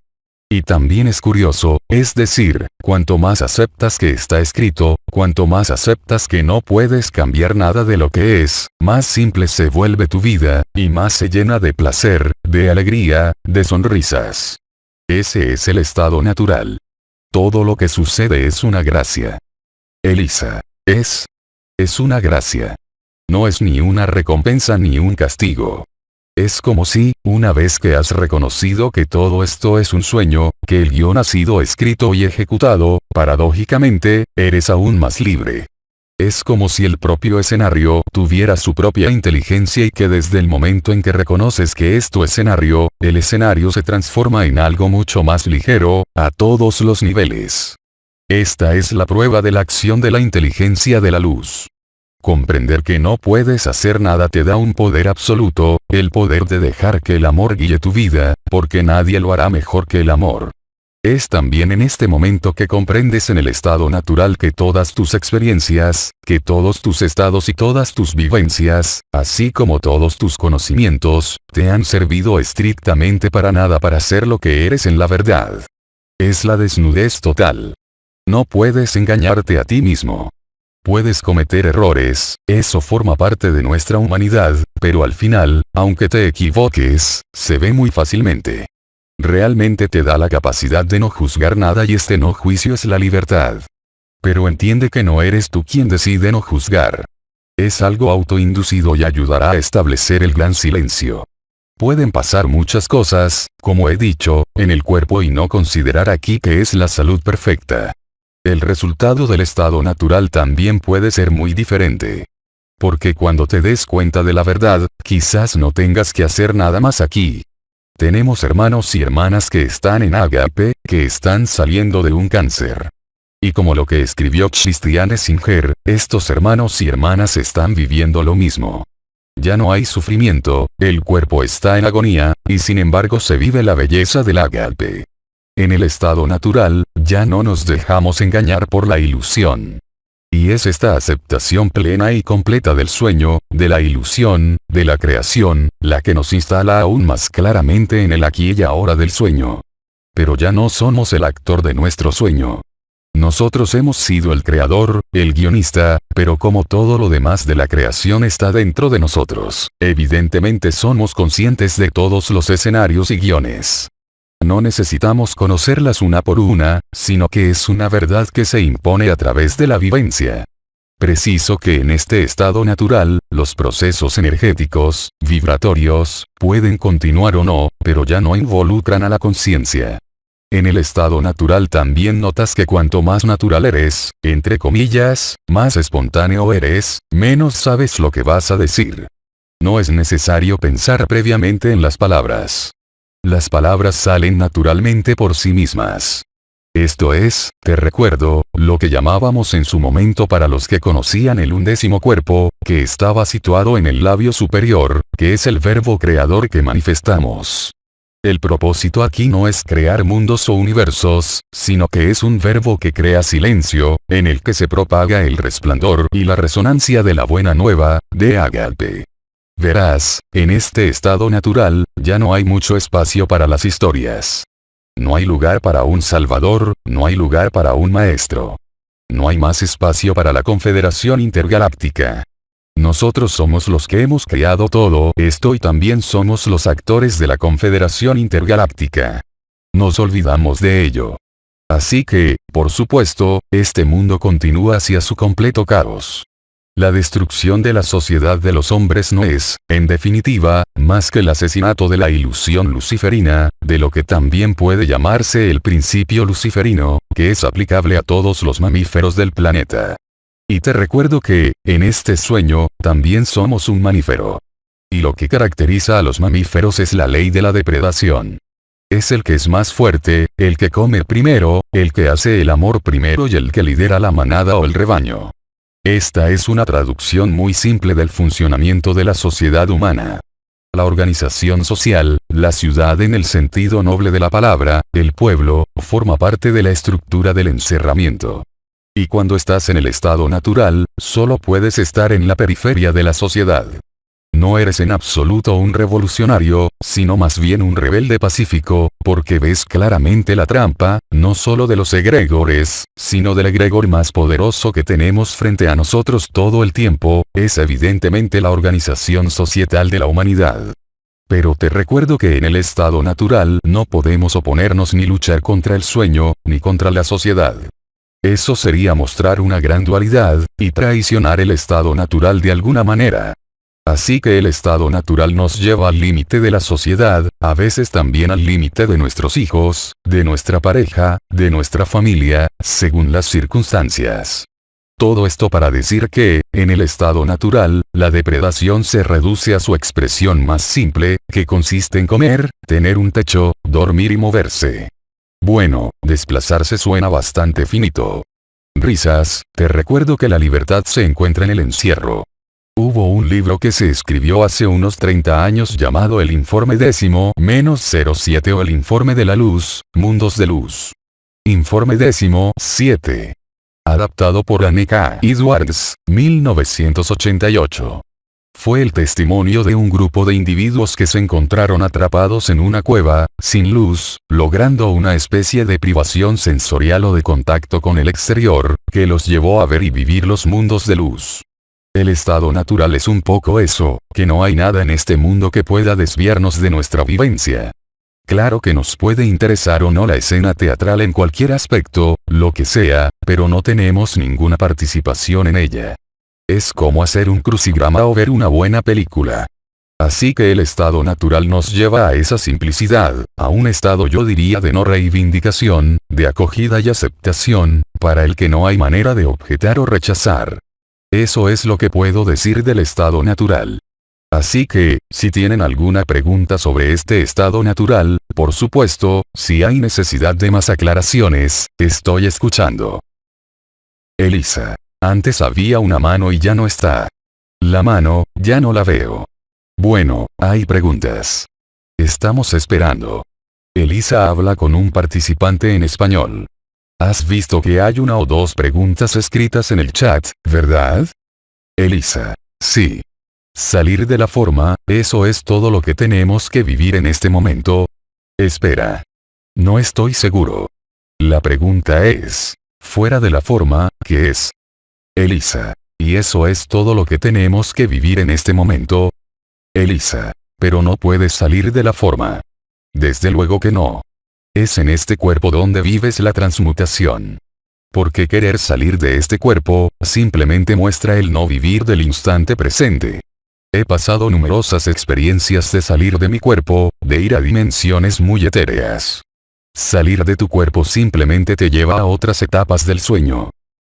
A: Y también es curioso, es decir, cuanto más aceptas que está escrito, cuanto más aceptas que no puedes cambiar nada de lo que es, más simple se vuelve tu vida, y más se llena de placer, de alegría, de sonrisas. Ese es el estado natural. Todo lo que sucede es una gracia. Elisa. Es una gracia. No es ni una recompensa ni un castigo. Es como si, una vez que has reconocido que todo esto es un sueño, que el guión ha sido escrito y ejecutado, paradójicamente, eres aún más libre. Es como si el propio escenario tuviera su propia inteligencia y que desde el momento en que reconoces que es tu escenario, el escenario se transforma en algo mucho más ligero, a todos los niveles. Esta es la prueba de la acción de la inteligencia de la luz. Comprender que no puedes hacer nada te da un poder absoluto, el poder de dejar que el amor guíe tu vida, porque nadie lo hará mejor que el amor. Es también en este momento que comprendes en el estado natural que todas tus experiencias, que todos tus estados y todas tus vivencias, así como todos tus conocimientos, te han servido estrictamente para nada para ser lo que eres en la verdad. Es la desnudez total. No puedes engañarte a ti mismo. Puedes cometer errores, eso forma parte de nuestra humanidad, pero al final, aunque te equivoques, se ve muy fácilmente. Realmente te da la capacidad de no juzgar nada y este no juicio es la libertad. Pero entiende que no eres tú quien decide no juzgar. Es algo autoinducido y ayudará a establecer el gran silencio. Pueden pasar muchas cosas, como he dicho, en el cuerpo y no considerar aquí que es la salud perfecta. El resultado del estado natural también puede ser muy diferente. Porque cuando te des cuenta de la verdad, quizás no tengas que hacer nada más aquí. Tenemos hermanos y hermanas que están en Agape, que están saliendo de un cáncer. Y como lo que escribió Christiane Singer, estos hermanos y hermanas están viviendo lo mismo. Ya no hay sufrimiento, el cuerpo está en agonía, y sin embargo se vive la belleza del Agape. En el estado natural, ya no nos dejamos engañar por la ilusión. Y es esta aceptación plena y completa del sueño, de la ilusión, de la creación, la que nos instala aún más claramente en el aquí y ahora del sueño. Pero ya no somos el actor de nuestro sueño. Nosotros hemos sido el creador, el guionista, pero como todo lo demás de la creación está dentro de nosotros, evidentemente somos conscientes de todos los escenarios y guiones. No necesitamos conocerlas una por una, sino que es una verdad que se impone a través de la vivencia. Preciso que en este estado natural, los procesos energéticos, vibratorios, pueden continuar o no, pero ya no involucran a la conciencia. En el estado natural también notas que cuanto más natural eres, entre comillas, más espontáneo eres, menos sabes lo que vas a decir. No es necesario pensar previamente en las palabras. Las palabras salen naturalmente por sí mismas. Esto es, te recuerdo, lo que llamábamos en su momento para los que conocían el 11º cuerpo, que estaba situado en el labio superior, que es el verbo creador que manifestamos. El propósito aquí no es crear mundos o universos, sino que es un verbo que crea silencio, en el que se propaga el resplandor y la resonancia de la buena nueva, de Ágape. Verás, en este estado natural, ya no hay mucho espacio para las historias. No hay lugar para un salvador, no hay lugar para un maestro. No hay más espacio para la Confederación Intergaláctica. Nosotros somos los que hemos creado todo esto y también somos los actores de la Confederación Intergaláctica. Nos olvidamos de ello. Así que, por supuesto, este mundo continúa hacia su completo caos. La destrucción de la sociedad de los hombres no es, en definitiva, más que el asesinato de la ilusión luciferina, de lo que también puede llamarse el principio luciferino, que es aplicable a todos los mamíferos del planeta. Y te recuerdo que, en este sueño, también somos un mamífero. Y lo que caracteriza a los mamíferos es la ley de la depredación. Es el que es más fuerte, el que come primero, el que hace el amor primero y el que lidera la manada o el rebaño. Esta es una traducción muy simple del funcionamiento de la sociedad humana. La organización social, la ciudad en el sentido noble de la palabra, el pueblo, forma parte de la estructura del encerramiento. Y cuando estás en el estado natural, solo puedes estar en la periferia de la sociedad. No eres en absoluto un revolucionario, sino más bien un rebelde pacífico, porque ves claramente la trampa, no solo de los egregores, sino del egregor más poderoso que tenemos frente a nosotros todo el tiempo, es evidentemente la organización societal de la humanidad. Pero te recuerdo que en el estado natural no podemos oponernos ni luchar contra el sueño, ni contra la sociedad. Eso sería mostrar una gran dualidad, y traicionar el estado natural de alguna manera. Así que el estado natural nos lleva al límite de la sociedad, a veces también al límite de nuestros hijos, de nuestra pareja, de nuestra familia, según las circunstancias. Todo esto para decir que, en el estado natural, la depredación se reduce a su expresión más simple, que consiste en comer, tener un techo, dormir y moverse. Bueno, desplazarse suena bastante finito. Risas, te recuerdo que la libertad se encuentra en el encierro. Hubo un libro que se escribió hace unos 30 años llamado El Informe 10-07 o El Informe de la Luz, Mundos de Luz. Informe 17. Adaptado por Anne K. Edwards, 1988. Fue el testimonio de un grupo de individuos que se encontraron atrapados en una cueva, sin luz, logrando una especie de privación sensorial o de contacto con el exterior, que los llevó a ver y vivir los mundos de luz. El estado natural es un poco eso, que no hay nada en este mundo que pueda desviarnos de nuestra vivencia. Claro que nos puede interesar o no la escena teatral en cualquier aspecto, lo que sea, pero no tenemos ninguna participación en ella. Es como hacer un crucigrama o ver una buena película. Así que el estado natural nos lleva a esa simplicidad, a un estado yo diría de no reivindicación, de acogida y aceptación, para el que no hay manera de objetar o rechazar. Eso es lo que puedo decir del estado natural. Así que, si tienen alguna pregunta sobre este estado natural, por supuesto, si hay necesidad de más aclaraciones, estoy escuchando. Elisa. Antes había una mano y ya no está. La mano, ya no la veo. Bueno, hay preguntas. Estamos esperando. Elisa habla con un participante en español. Has visto que hay una o dos preguntas escritas en el chat, ¿verdad? Elisa. Sí. Salir de la forma, eso es todo lo que tenemos que vivir en este momento. Espera. No estoy seguro. La pregunta es, fuera de la forma, ¿qué es? Elisa. ¿Y eso es todo lo que tenemos que vivir en este momento? Elisa. Pero no puedes salir de la forma. Desde luego que no. Es en este cuerpo donde vives la transmutación. Porque querer salir de este cuerpo, simplemente muestra el no vivir del instante presente. He pasado numerosas experiencias de salir de mi cuerpo, de ir a dimensiones muy etéreas. Salir de tu cuerpo simplemente te lleva a otras etapas del sueño.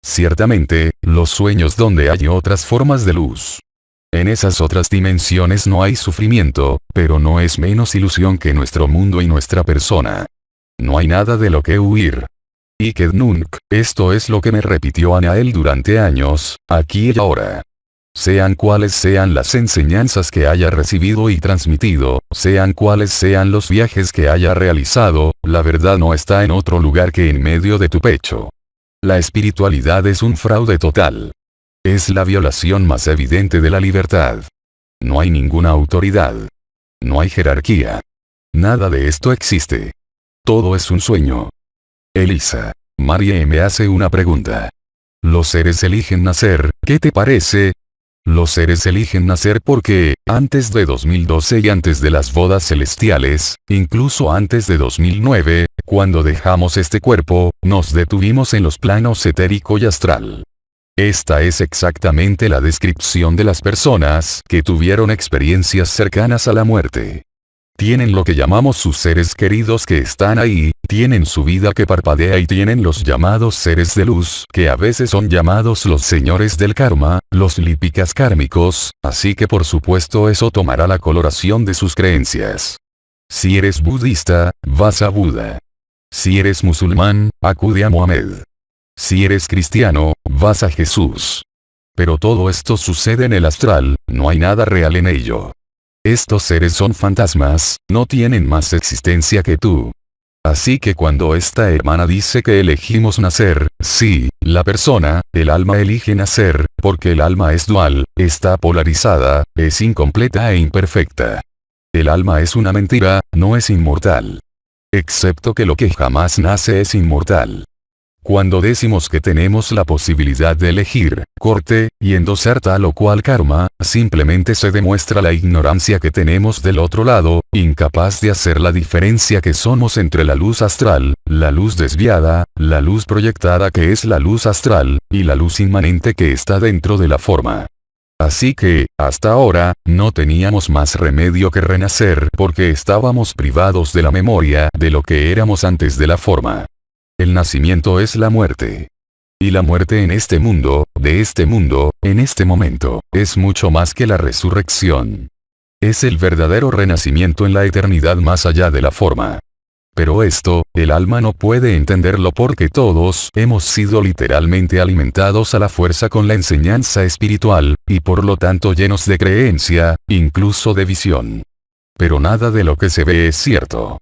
A: Ciertamente, los sueños donde hay otras formas de luz. En esas otras dimensiones no hay sufrimiento, pero no es menos ilusión que nuestro mundo y nuestra persona. No hay nada de lo que huir. Y que nunca, esto es lo que me repitió Anael durante años, aquí y ahora. Sean cuales sean las enseñanzas que haya recibido y transmitido, sean cuales sean los viajes que haya realizado, la verdad no está en otro lugar que en medio de tu pecho. La espiritualidad es un fraude total. Es la violación más evidente de la libertad. No hay ninguna autoridad. No hay jerarquía. Nada de esto existe. Todo es un sueño. Elisa. María me hace una pregunta. Los seres eligen nacer, ¿qué te parece? Los seres eligen nacer porque, antes de 2012 y antes de las bodas celestiales, incluso antes de 2009, cuando dejamos este cuerpo, nos detuvimos en los planos etérico y astral. Esta es exactamente la descripción de las personas que tuvieron experiencias cercanas a la muerte. Tienen lo que llamamos sus seres queridos que están ahí, tienen su vida que parpadea y tienen los llamados seres de luz, que a veces son llamados los señores del karma, los lípicas kármicos, así que por supuesto eso tomará la coloración de sus creencias. Si eres budista, vas a Buda. Si eres musulmán, acude a Mohamed. Si eres cristiano, vas a Jesús. Pero todo esto sucede en el astral, no hay nada real en ello. Estos seres son fantasmas, no tienen más existencia que tú. Así que cuando esta hermana dice que elegimos nacer, sí, la persona, el alma elige nacer, porque el alma es dual, está polarizada, es incompleta e imperfecta. El alma es una mentira, no es inmortal. Excepto que lo que jamás nace es inmortal. Cuando decimos que tenemos la posibilidad de elegir, corte, y endosar tal o cual karma, simplemente se demuestra la ignorancia que tenemos del otro lado, incapaz de hacer la diferencia que somos entre la luz astral, la luz desviada, la luz proyectada que es la luz astral, y la luz inmanente que está dentro de la forma. Así que, hasta ahora, no teníamos más remedio que renacer porque estábamos privados de la memoria de lo que éramos antes de la forma. El nacimiento es la muerte. Y la muerte en este mundo, de este mundo, en este momento, es mucho más que la resurrección. Es el verdadero renacimiento en la eternidad más allá de la forma. Pero esto, el alma no puede entenderlo porque todos hemos sido literalmente alimentados a la fuerza con la enseñanza espiritual, y por lo tanto llenos de creencia, incluso de visión. Pero nada de lo que se ve es cierto.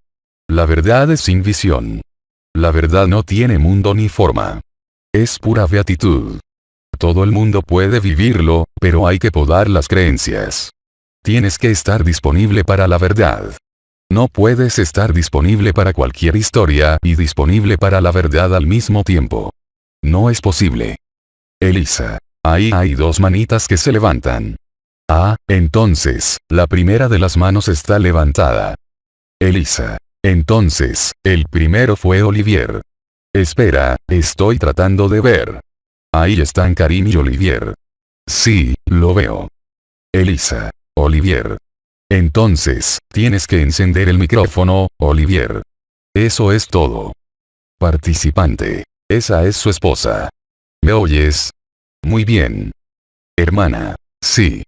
A: La verdad es sin visión. La verdad no tiene mundo ni forma. Es pura beatitud. Todo el mundo puede vivirlo, pero hay que podar las creencias. Tienes que estar disponible para la verdad. No puedes estar disponible para cualquier historia y disponible para la verdad al mismo tiempo. No es posible. Elisa. Ahí hay dos manitas que se levantan. Ah, entonces, la primera de las manos está levantada. Elisa. Entonces, el primero fue Olivier. Espera, estoy tratando de ver. Ahí están Karim y Olivier. Sí, lo veo. Elisa. Olivier. Entonces, tienes que encender el micrófono, Olivier. Eso es todo. Participante. Esa es su esposa. ¿Me oyes? Muy bien. Hermana. Sí.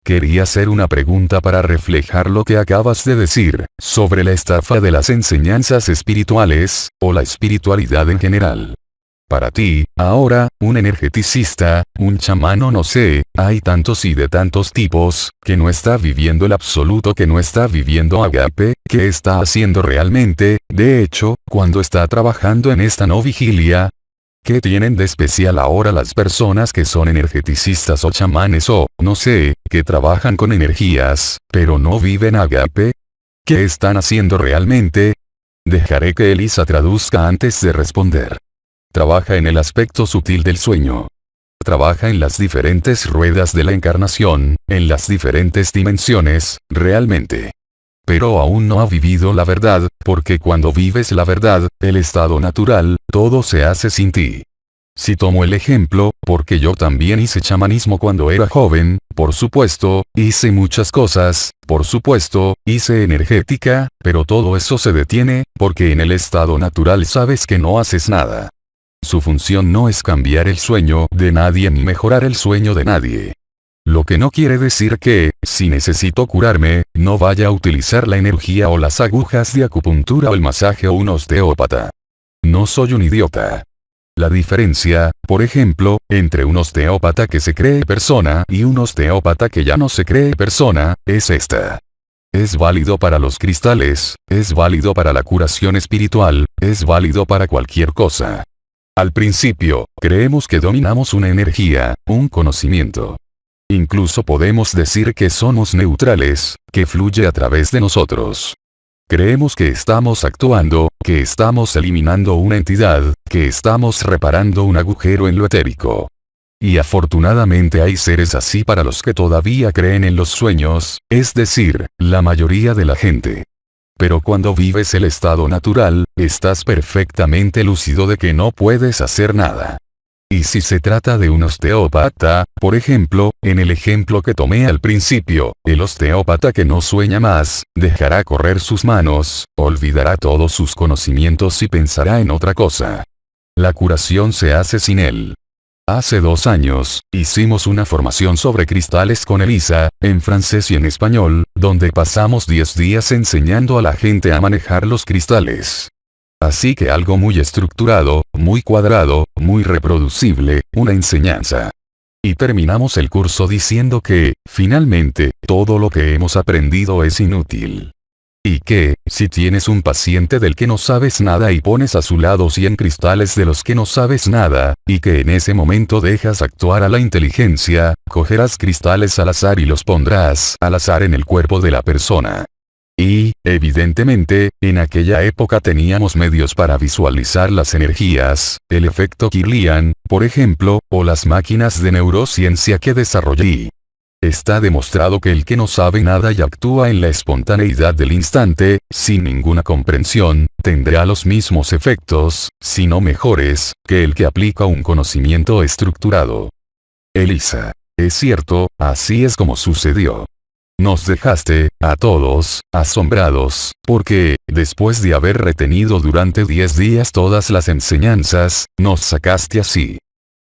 A: Quería hacer una pregunta para reflejar lo que acabas de decir, sobre la estafa de las enseñanzas espirituales, o la espiritualidad en general. Para ti, ahora, un energeticista, un chamán o no sé, hay tantos y de tantos tipos, que no está viviendo el absoluto, que no está viviendo Agape, que está haciendo realmente, de hecho, cuando está trabajando en esta no vigilia. ¿Qué tienen de especial ahora las personas que son energeticistas o chamanes o, no sé, que trabajan con energías, pero no viven Agape? ¿Qué están haciendo realmente? Dejaré que Elisa traduzca antes de responder. Trabaja en el aspecto sutil del sueño. Trabaja en las diferentes ruedas de la encarnación, en las diferentes dimensiones, realmente. Pero aún no ha vivido la verdad, porque cuando vives la verdad, el estado natural, todo se hace sin ti. Si tomo el ejemplo, porque yo también hice chamanismo cuando era joven, por supuesto, hice muchas cosas, por supuesto, hice energética, pero todo eso se detiene, porque en el estado natural sabes que no haces nada. Su función no es cambiar el sueño de nadie ni mejorar el sueño de nadie. Lo que no quiere decir que, si necesito curarme, no vaya a utilizar la energía o las agujas de acupuntura o el masaje o un osteópata. No soy un idiota. La diferencia, por ejemplo, entre un osteópata que se cree persona y un osteópata que ya no se cree persona, es esta. Es válido para los cristales, es válido para la curación espiritual, es válido para cualquier cosa. Al principio, creemos que dominamos una energía, un conocimiento. Incluso podemos decir que somos neutrales, que fluye a través de nosotros. Creemos que estamos actuando, que estamos eliminando una entidad, que estamos reparando un agujero en lo etérico. Y afortunadamente hay seres así para los que todavía creen en los sueños, es decir, la mayoría de la gente. Pero cuando vives el estado natural, estás perfectamente lúcido de que no puedes hacer nada. Y si se trata de un osteópata, por ejemplo, en el ejemplo que tomé al principio, el osteópata que no sueña más, dejará correr sus manos, olvidará todos sus conocimientos y pensará en otra cosa. La curación se hace sin él. Hace 2 años, hicimos una formación sobre cristales con Elisa, en francés y en español, donde pasamos 10 días enseñando a la gente a manejar los cristales. Así que algo muy estructurado, muy cuadrado, muy reproducible, una enseñanza. Y terminamos el curso diciendo que, finalmente, todo lo que hemos aprendido es inútil. Y que, si tienes un paciente del que no sabes nada y pones a su lado 100 cristales de los que no sabes nada, y que en ese momento dejas actuar a la inteligencia, cogerás cristales al azar y los pondrás al azar en el cuerpo de la persona. Y, evidentemente, en aquella época teníamos medios para visualizar las energías, el efecto Kirlian, por ejemplo, o las máquinas de neurociencia que desarrollé. Está demostrado que el que no sabe nada y actúa en la espontaneidad del instante, sin ninguna comprensión, tendrá los mismos efectos, si no mejores, que el que aplica un conocimiento estructurado. Elisa. Es cierto, así es como sucedió. Nos dejaste, a todos, asombrados, porque, después de haber retenido durante 10 días todas las enseñanzas, nos sacaste así.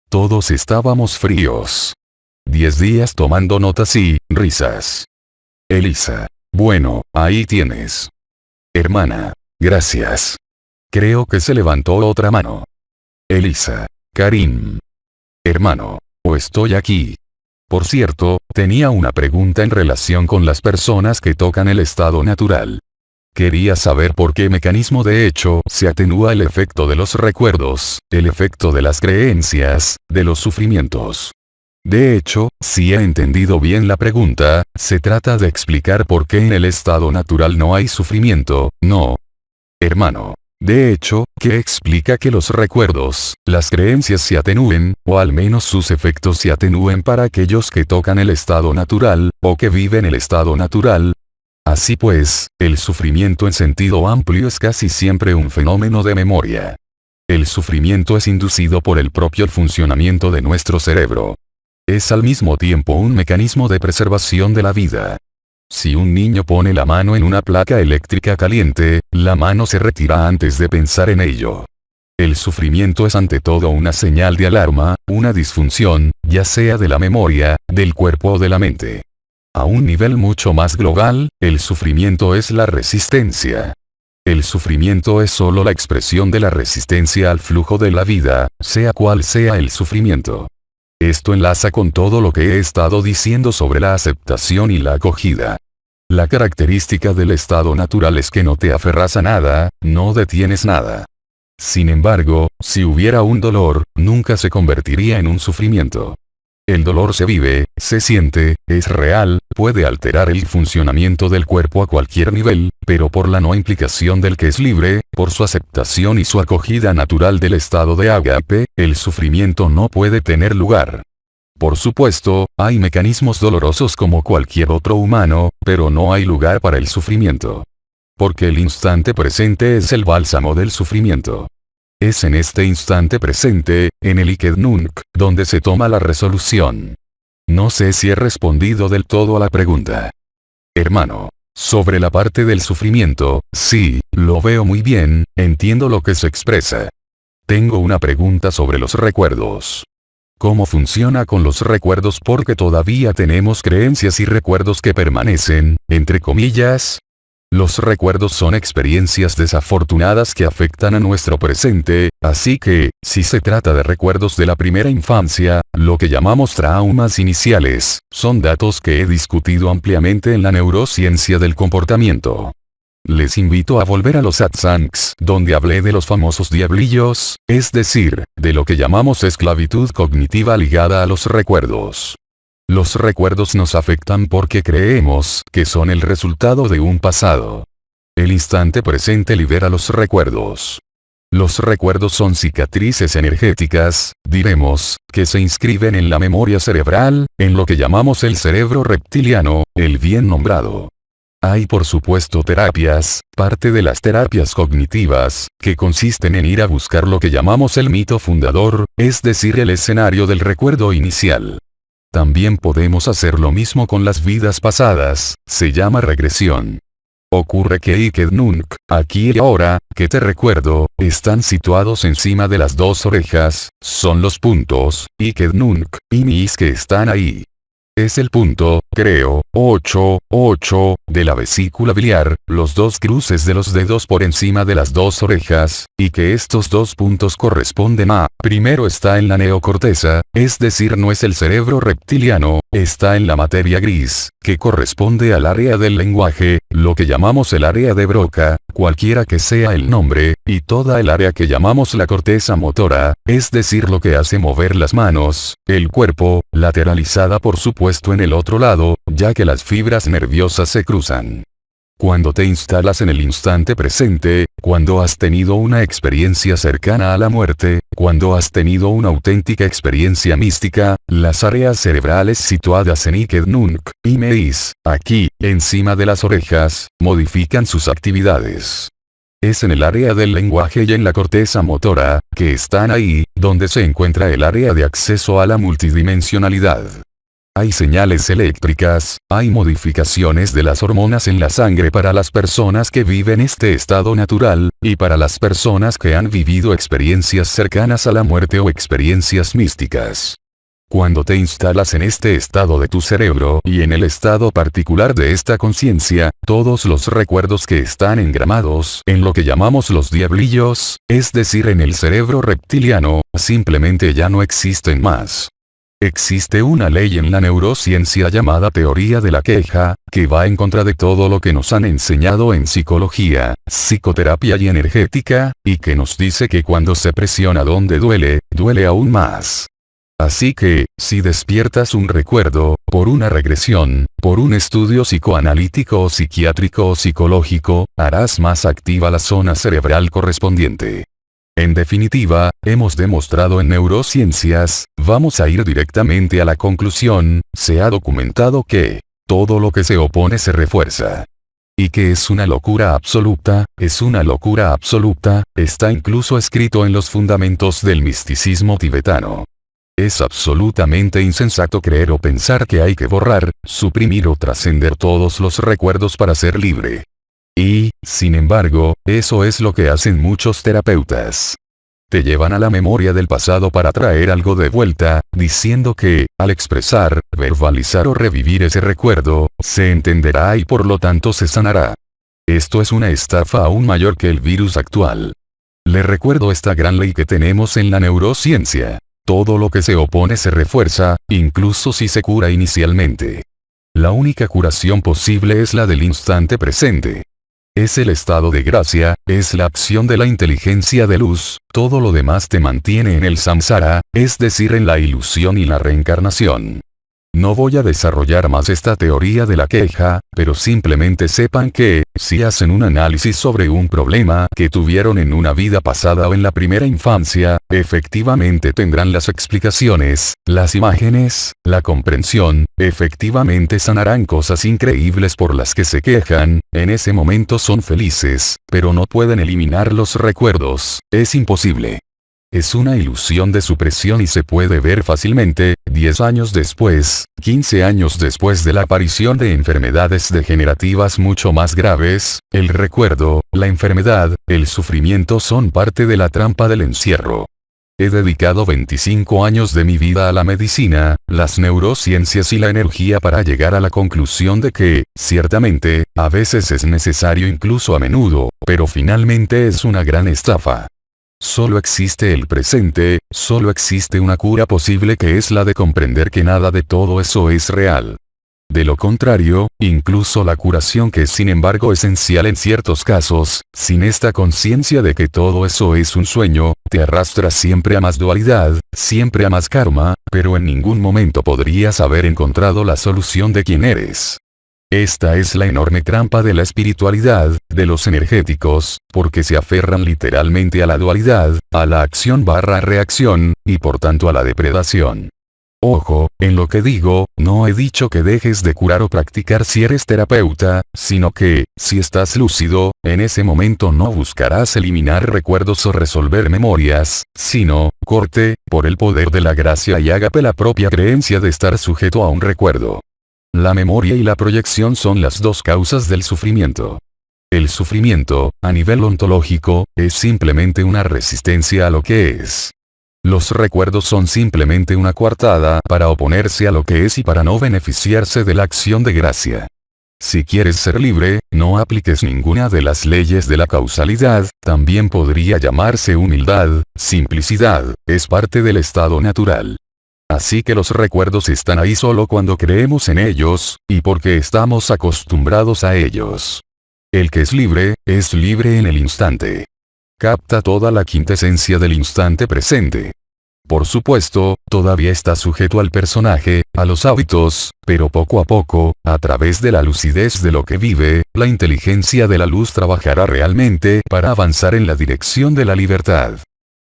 A: Todos estábamos fríos. 10 días tomando notas y, risas. Elisa. Bueno, ahí tienes. Hermana. Gracias. Creo que se levantó otra mano. Elisa. Karim. Hermano. O estoy aquí. Por cierto, tenía una pregunta en relación con las personas que tocan el estado natural. Quería saber por qué mecanismo de hecho se atenúa el efecto de los recuerdos, el efecto de las creencias, de los sufrimientos. De hecho, si he entendido bien la pregunta, se trata de explicar por qué en el estado natural no hay sufrimiento, ¿no? Hermano. De hecho, ¿qué explica que los recuerdos, las creencias se atenúen, o al menos sus efectos se atenúen para aquellos que tocan el estado natural, o que viven el estado natural? Así pues, el sufrimiento en sentido amplio es casi siempre un fenómeno de memoria. El sufrimiento es inducido por el propio funcionamiento de nuestro cerebro. Es al mismo tiempo un mecanismo de preservación de la vida. Si un niño pone la mano en una placa eléctrica caliente, la mano se retira antes de pensar en ello. El sufrimiento es ante todo una señal de alarma, una disfunción, ya sea de la memoria, del cuerpo o de la mente. A un nivel mucho más global, el sufrimiento es la resistencia. El sufrimiento es solo la expresión de la resistencia al flujo de la vida, sea cual sea el sufrimiento. Esto enlaza con todo lo que he estado diciendo sobre la aceptación y la acogida. La característica del estado natural es que no te aferras a nada, no detienes nada. Sin embargo, si hubiera un dolor, nunca se convertiría en un sufrimiento. El dolor se vive, se siente, es real, puede alterar el funcionamiento del cuerpo a cualquier nivel, pero por la no implicación del que es libre, por su aceptación y su acogida natural del estado de ágape, el sufrimiento no puede tener lugar. Por supuesto, hay mecanismos dolorosos como cualquier otro humano, pero no hay lugar para el sufrimiento. Porque el instante presente es el bálsamo del sufrimiento. Es en este instante presente, en el Iked Nunc, donde se toma la resolución. No sé si he respondido del todo a la pregunta. Hermano. Sobre la parte del sufrimiento, sí, lo veo muy bien, entiendo lo que se expresa. Tengo una pregunta sobre los recuerdos. ¿Cómo funciona con los recuerdos? Porque todavía tenemos creencias y recuerdos que permanecen, entre comillas. Los recuerdos son experiencias desafortunadas que afectan a nuestro presente, así que, si se trata de recuerdos de la primera infancia, lo que llamamos traumas iniciales, son datos que he discutido ampliamente en la neurociencia del comportamiento. Les invito a volver a los satsangs, donde hablé de los famosos diablillos, es decir, de lo que llamamos esclavitud cognitiva ligada a los recuerdos. Los recuerdos nos afectan porque creemos que son el resultado de un pasado. El instante presente libera los recuerdos. Los recuerdos son cicatrices energéticas, diremos, que se inscriben en la memoria cerebral, en lo que llamamos el cerebro reptiliano, el bien nombrado. Hay por supuesto terapias, parte de las terapias cognitivas, que consisten en ir a buscar lo que llamamos el mito fundador, es decir, el escenario del recuerdo inicial. También podemos hacer lo mismo con las vidas pasadas, se llama regresión. Ocurre que Ikednunk, aquí y ahora, que te recuerdo, están situados encima de las dos orejas, son los puntos, Ikednunk, y mis que están ahí. Es el punto, creo, 8, de la vesícula biliar, los dos cruces de los dedos por encima de las dos orejas, y que estos dos puntos corresponden a, primero está en la neocorteza, es decir no es el cerebro reptiliano, está en la materia gris, que corresponde al área del lenguaje, lo que llamamos el área de Broca, cualquiera que sea el nombre, y toda el área que llamamos la corteza motora, es decir lo que hace mover las manos, el cuerpo, lateralizada por supuesto en el otro lado, ya que las fibras nerviosas se cruzan. Cuando te instalas en el instante presente, cuando has tenido una experiencia cercana a la muerte, cuando has tenido una auténtica experiencia mística, las áreas cerebrales situadas en Ikednunk, y Meis, aquí, encima de las orejas, modifican sus actividades. Es en el área del lenguaje y en la corteza motora, que están ahí, donde se encuentra el área de acceso a la multidimensionalidad. Hay señales eléctricas, hay modificaciones de las hormonas en la sangre para las personas que viven este estado natural, y para las personas que han vivido experiencias cercanas a la muerte o experiencias místicas. Cuando te instalas en este estado de tu cerebro y en el estado particular de esta conciencia, todos los recuerdos que están engramados en lo que llamamos los diablillos, es decir en el cerebro reptiliano, simplemente ya no existen más. Existe una ley en la neurociencia llamada teoría de la queja, que va en contra de todo lo que nos han enseñado en psicología, psicoterapia y energética, y que nos dice que cuando se presiona donde duele, duele aún más. Así que, si despiertas un recuerdo, por una regresión, por un estudio psicoanalítico o psiquiátrico o psicológico, harás más activa la zona cerebral correspondiente. En definitiva, hemos demostrado en neurociencias, vamos a ir directamente a la conclusión, se ha documentado que todo lo que se opone se refuerza. Y que es una locura absoluta, está incluso escrito en los fundamentos del misticismo tibetano. Es absolutamente insensato creer o pensar que hay que borrar, suprimir o trascender todos los recuerdos para ser libre. Y, sin embargo, eso es lo que hacen muchos terapeutas. Te llevan a la memoria del pasado para traer algo de vuelta, diciendo que, al expresar, verbalizar o revivir ese recuerdo, se entenderá y por lo tanto se sanará. Esto es una estafa aún mayor que el virus actual. Le recuerdo esta gran ley que tenemos en la neurociencia. Todo lo que se opone se refuerza, incluso si se cura inicialmente. La única curación posible es la del instante presente. Es el estado de gracia, es la acción de la inteligencia de luz, todo lo demás te mantiene en el samsara, es decir en la ilusión y la reencarnación. No voy a desarrollar más esta teoría de la queja, pero simplemente sepan que, si hacen un análisis sobre un problema que tuvieron en una vida pasada o en la primera infancia, efectivamente tendrán las explicaciones, las imágenes, la comprensión, efectivamente sanarán cosas increíbles por las que se quejan, en ese momento son felices, pero no pueden eliminar los recuerdos, es imposible. Es una ilusión de supresión y se puede ver fácilmente, 10 años después, 15 años después de la aparición de enfermedades degenerativas mucho más graves, el recuerdo, la enfermedad, el sufrimiento son parte de la trampa del encierro. He dedicado 25 años de mi vida a la medicina, las neurociencias y la energía para llegar a la conclusión de que, ciertamente, a veces es necesario incluso a menudo, pero finalmente es una gran estafa. Solo existe el presente, solo existe una cura posible que es la de comprender que nada de todo eso es real. De lo contrario, incluso la curación que es sin embargo esencial en ciertos casos, sin esta conciencia de que todo eso es un sueño, te arrastra siempre a más dualidad, siempre a más karma, pero en ningún momento podrías haber encontrado la solución de quién eres. Esta es la enorme trampa de la espiritualidad, de los energéticos, porque se aferran literalmente a la dualidad, a la acción/reacción, y por tanto a la depredación. Ojo, en lo que digo, no he dicho que dejes de curar o practicar si eres terapeuta, sino que, si estás lúcido, en ese momento no buscarás eliminar recuerdos o resolver memorias, sino, corte, por el poder de la gracia y ágape la propia creencia de estar sujeto a un recuerdo. La memoria y la proyección son las dos causas del sufrimiento. El sufrimiento, a nivel ontológico, es simplemente una resistencia a lo que es. Los recuerdos son simplemente una coartada para oponerse a lo que es y para no beneficiarse de la acción de gracia. Si quieres ser libre, no apliques ninguna de las leyes de la causalidad, también podría llamarse humildad, simplicidad, es parte del estado natural. Así que los recuerdos están ahí solo cuando creemos en ellos, y porque estamos acostumbrados a ellos. El que es libre en el instante. Capta toda la quintesencia del instante presente. Por supuesto, todavía está sujeto al personaje, a los hábitos, pero poco a poco, a través de la lucidez de lo que vive, la inteligencia de la luz trabajará realmente para avanzar en la dirección de la libertad.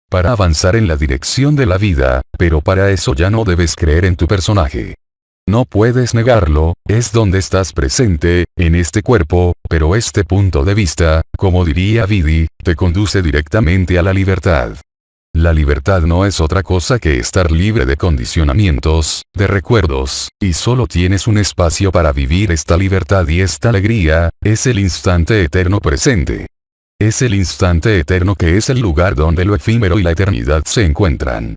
A: Para avanzar en la dirección de la vida, pero para eso ya no debes creer en tu personaje. No puedes negarlo, es donde estás presente, en este cuerpo, pero este punto de vista, como diría Vidi, te conduce directamente a la libertad. La libertad no es otra cosa que estar libre de condicionamientos, de recuerdos, y solo tienes un espacio para vivir esta libertad y esta alegría, es el instante eterno presente. Es el instante eterno que es el lugar donde lo efímero y la eternidad se encuentran.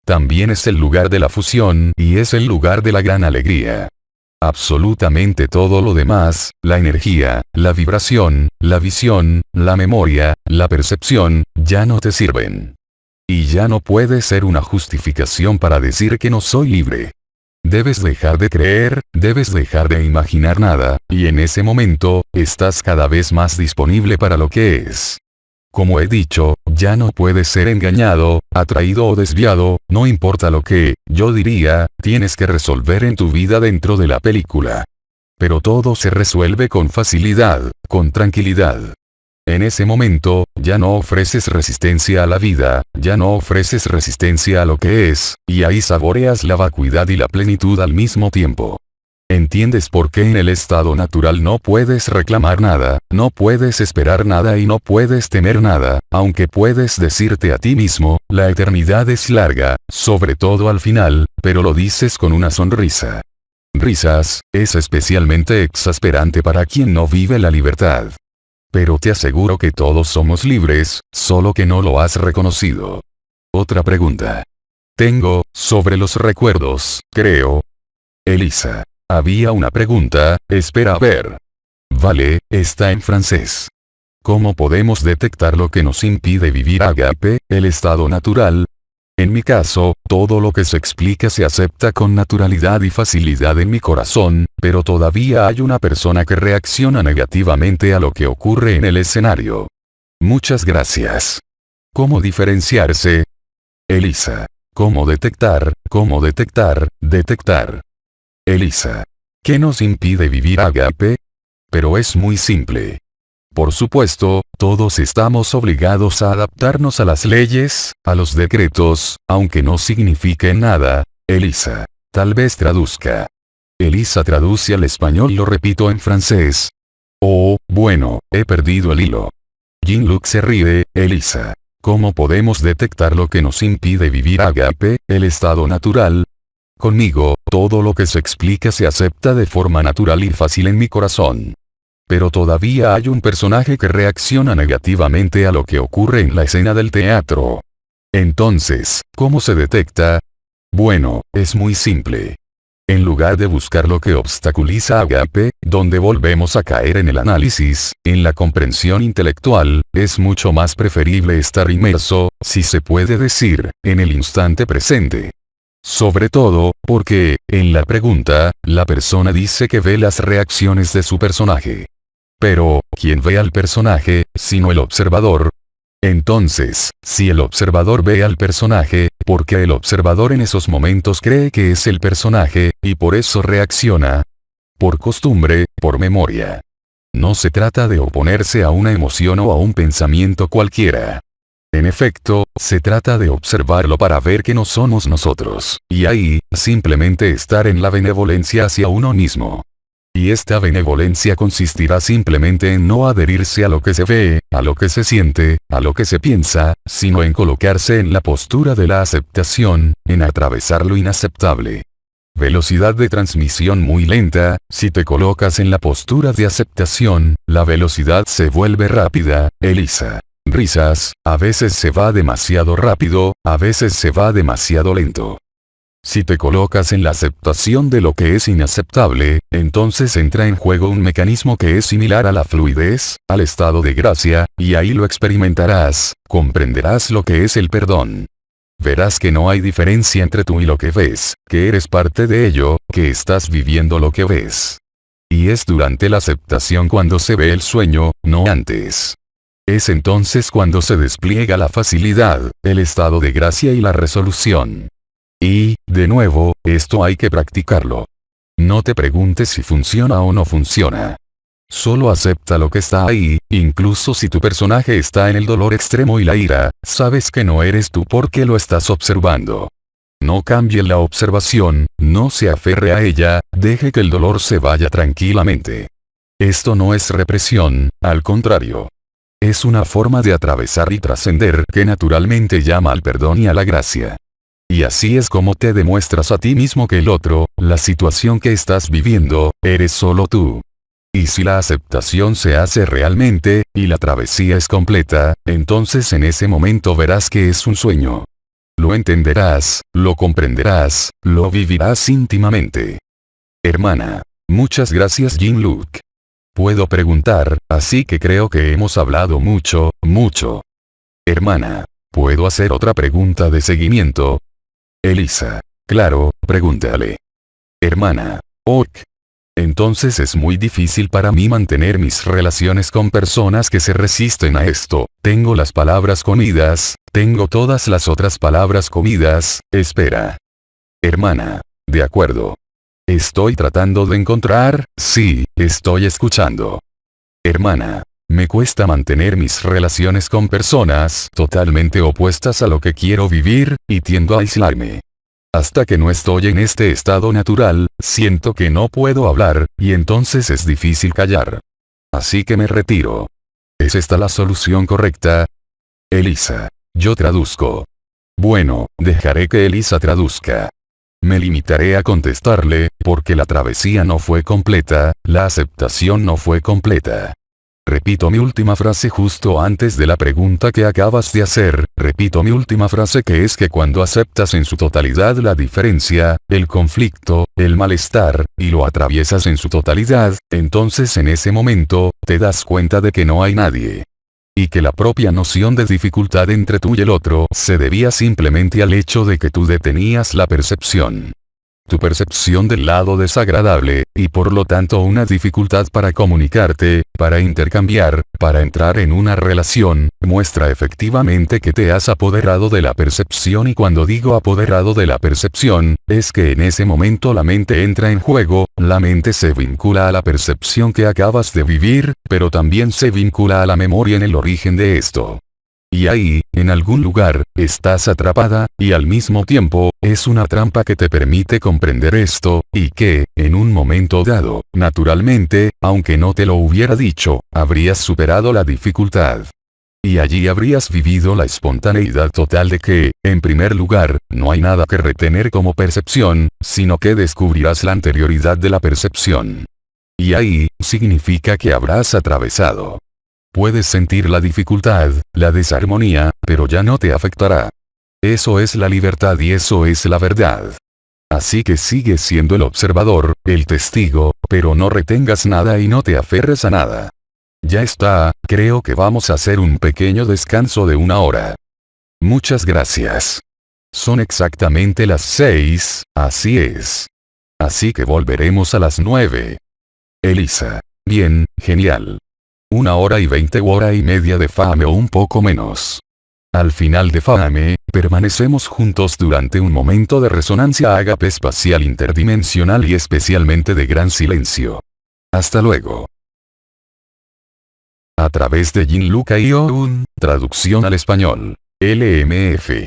A: También es el lugar de la fusión y es el lugar de la gran alegría. Absolutamente todo lo demás, la energía, la vibración, la visión, la memoria, la percepción, ya no te sirven. Y ya no puede ser una justificación para decir que no soy libre. Debes dejar de creer, debes dejar de imaginar nada, y en ese momento, estás cada vez más disponible para lo que es. Como he dicho, ya no puedes ser engañado, atraído o desviado, no importa lo que, yo diría, tienes que resolver en tu vida dentro de la película. Pero todo se resuelve con facilidad, con tranquilidad. En ese momento, ya no ofreces resistencia a la vida, ya no ofreces resistencia a lo que es, y ahí saboreas la vacuidad y la plenitud al mismo tiempo. ¿Entiendes por qué en el estado natural no puedes reclamar nada, no puedes esperar nada y no puedes temer nada, aunque puedes decirte a ti mismo, la eternidad es larga, sobre todo al final, pero lo dices con una sonrisa? Risas, es especialmente exasperante para quien no vive la libertad. Pero te aseguro que todos somos libres, solo que no lo has reconocido. Otra pregunta. Tengo, sobre los recuerdos, creo. Elisa. Había una pregunta, espera a ver. Vale, está en francés. ¿Cómo podemos detectar lo que nos impide vivir agape, el estado natural? En mi caso, todo lo que se explica se acepta con naturalidad y facilidad en mi corazón, pero todavía hay una persona que reacciona negativamente a lo que ocurre en el escenario. Muchas gracias. ¿Cómo diferenciarse? Elisa. ¿Cómo detectar, detectar? Elisa. ¿Qué nos impide vivir agape? Pero es muy simple. Por supuesto, todos estamos obligados a adaptarnos a las leyes, a los decretos, aunque no signifiquen nada. Elisa. Tal vez traduzca. Elisa traduce al español, lo repito en francés. Oh, bueno, he perdido el hilo. Jean-Luc se ríe. Elisa. ¿Cómo podemos detectar lo que nos impide vivir agape, el estado natural? Conmigo, todo lo que se explica se acepta de forma natural y fácil en mi corazón. Pero todavía hay un personaje que reacciona negativamente a lo que ocurre en la escena del teatro. Entonces, ¿cómo se detecta? Bueno, es muy simple. En lugar de buscar lo que obstaculiza a Agape, donde volvemos a caer en el análisis, en la comprensión intelectual, es mucho más preferible estar inmerso, si se puede decir, en el instante presente. Sobre todo, porque, en la pregunta, la persona dice que ve las reacciones de su personaje. Pero, ¿quién ve al personaje, sino el observador? Entonces, si el observador ve al personaje, porque el observador en esos momentos cree que es el personaje, y por eso reacciona. Por costumbre, por memoria. No se trata de oponerse a una emoción o a un pensamiento cualquiera. En efecto, se trata de observarlo para ver que no somos nosotros, y ahí, simplemente estar en la benevolencia hacia uno mismo. Y esta benevolencia consistirá simplemente en no adherirse a lo que se ve, a lo que se siente, a lo que se piensa, sino en colocarse en la postura de la aceptación, en atravesar lo inaceptable. Velocidad de transmisión muy lenta, si te colocas en la postura de aceptación, la velocidad se vuelve rápida, Elisa. Risas, a veces se va demasiado rápido, a veces se va demasiado lento. Si te colocas en la aceptación de lo que es inaceptable, entonces entra en juego un mecanismo que es similar a la fluidez, al estado de gracia, y ahí lo experimentarás, comprenderás lo que es el perdón. Verás que no hay diferencia entre tú y lo que ves, que eres parte de ello, que estás viviendo lo que ves. Y es durante la aceptación cuando se ve el sueño, no antes. Es entonces cuando se despliega la facilidad, el estado de gracia y la resolución. Y, de nuevo, esto hay que practicarlo. No te preguntes si funciona o no funciona. Solo acepta lo que está ahí, incluso si tu personaje está en el dolor extremo y la ira, sabes que no eres tú porque lo estás observando. No cambie la observación, no se aferre a ella, deje que el dolor se vaya tranquilamente. Esto no es represión, al contrario. Es una forma de atravesar y trascender que naturalmente llama al perdón y a la gracia. Y así es como te demuestras a ti mismo que el otro, la situación que estás viviendo, eres solo tú. Y si la aceptación se hace realmente, y la travesía es completa, entonces en ese momento verás que es un sueño. Lo entenderás, lo comprenderás, lo vivirás íntimamente. Hermana. Muchas gracias Jean-Luc. Puedo preguntar, así que creo que hemos hablado mucho, mucho. Hermana. ¿Puedo hacer otra pregunta de seguimiento? Elisa. Claro, pregúntale. Hermana. Ok. Entonces es muy difícil para mí mantener mis relaciones con personas que se resisten a esto. Tengo las palabras comidas, tengo todas las otras palabras comidas, espera. Hermana. De acuerdo. Estoy tratando de encontrar, sí, estoy escuchando. Hermana. Me cuesta mantener mis relaciones con personas totalmente opuestas a lo que quiero vivir, y tiendo a aislarme. Hasta que no estoy en este estado natural, siento que no puedo hablar, y entonces es difícil callar. Así que me retiro. ¿Es esta la solución correcta? Elisa. Yo traduzco. Bueno, dejaré que Elisa traduzca. Me limitaré a contestarle, porque la travesía no fue completa, la aceptación no fue completa. Repito mi última frase justo antes de la pregunta que acabas de hacer, repito mi última frase que es que cuando aceptas en su totalidad la diferencia, el conflicto, el malestar, y lo atraviesas en su totalidad, entonces en ese momento, te das cuenta de que no hay nadie. Y que la propia noción de dificultad entre tú y el otro se debía simplemente al hecho de que tú detenías la percepción. Tu percepción del lado desagradable, y por lo tanto una dificultad para comunicarte, para intercambiar, para entrar en una relación, muestra efectivamente que te has apoderado de la percepción y cuando digo apoderado de la percepción, es que en ese momento la mente entra en juego, la mente se vincula a la percepción que acabas de vivir, pero también se vincula a la memoria en el origen de esto. Y ahí, en algún lugar, estás atrapada, y al mismo tiempo, es una trampa que te permite comprender esto, y que, en un momento dado, naturalmente, aunque no te lo hubiera dicho, habrías superado la dificultad. Y allí habrías vivido la espontaneidad total de que, en primer lugar, no hay nada que retener como percepción, sino que descubrirás la anterioridad de la percepción. Y ahí, significa que habrás atravesado. Puedes sentir la dificultad, la desarmonía, pero ya no te afectará. Eso es la libertad y eso es la verdad. Así que sigue siendo el observador, el testigo, pero no retengas nada y no te aferres a nada. Ya está, creo que vamos a hacer un pequeño descanso de 1 hora. Muchas gracias. Son exactamente las 6, así es. Así que volveremos a las 9. Elisa. Bien, genial. 1 hora y 20 u hora y media de Fame o un poco menos. Al final de Fame, permanecemos juntos durante un momento de resonancia ágape espacial interdimensional y especialmente de gran silencio. Hasta luego. A través de Gianluca Ioun, traducción al español. LMF.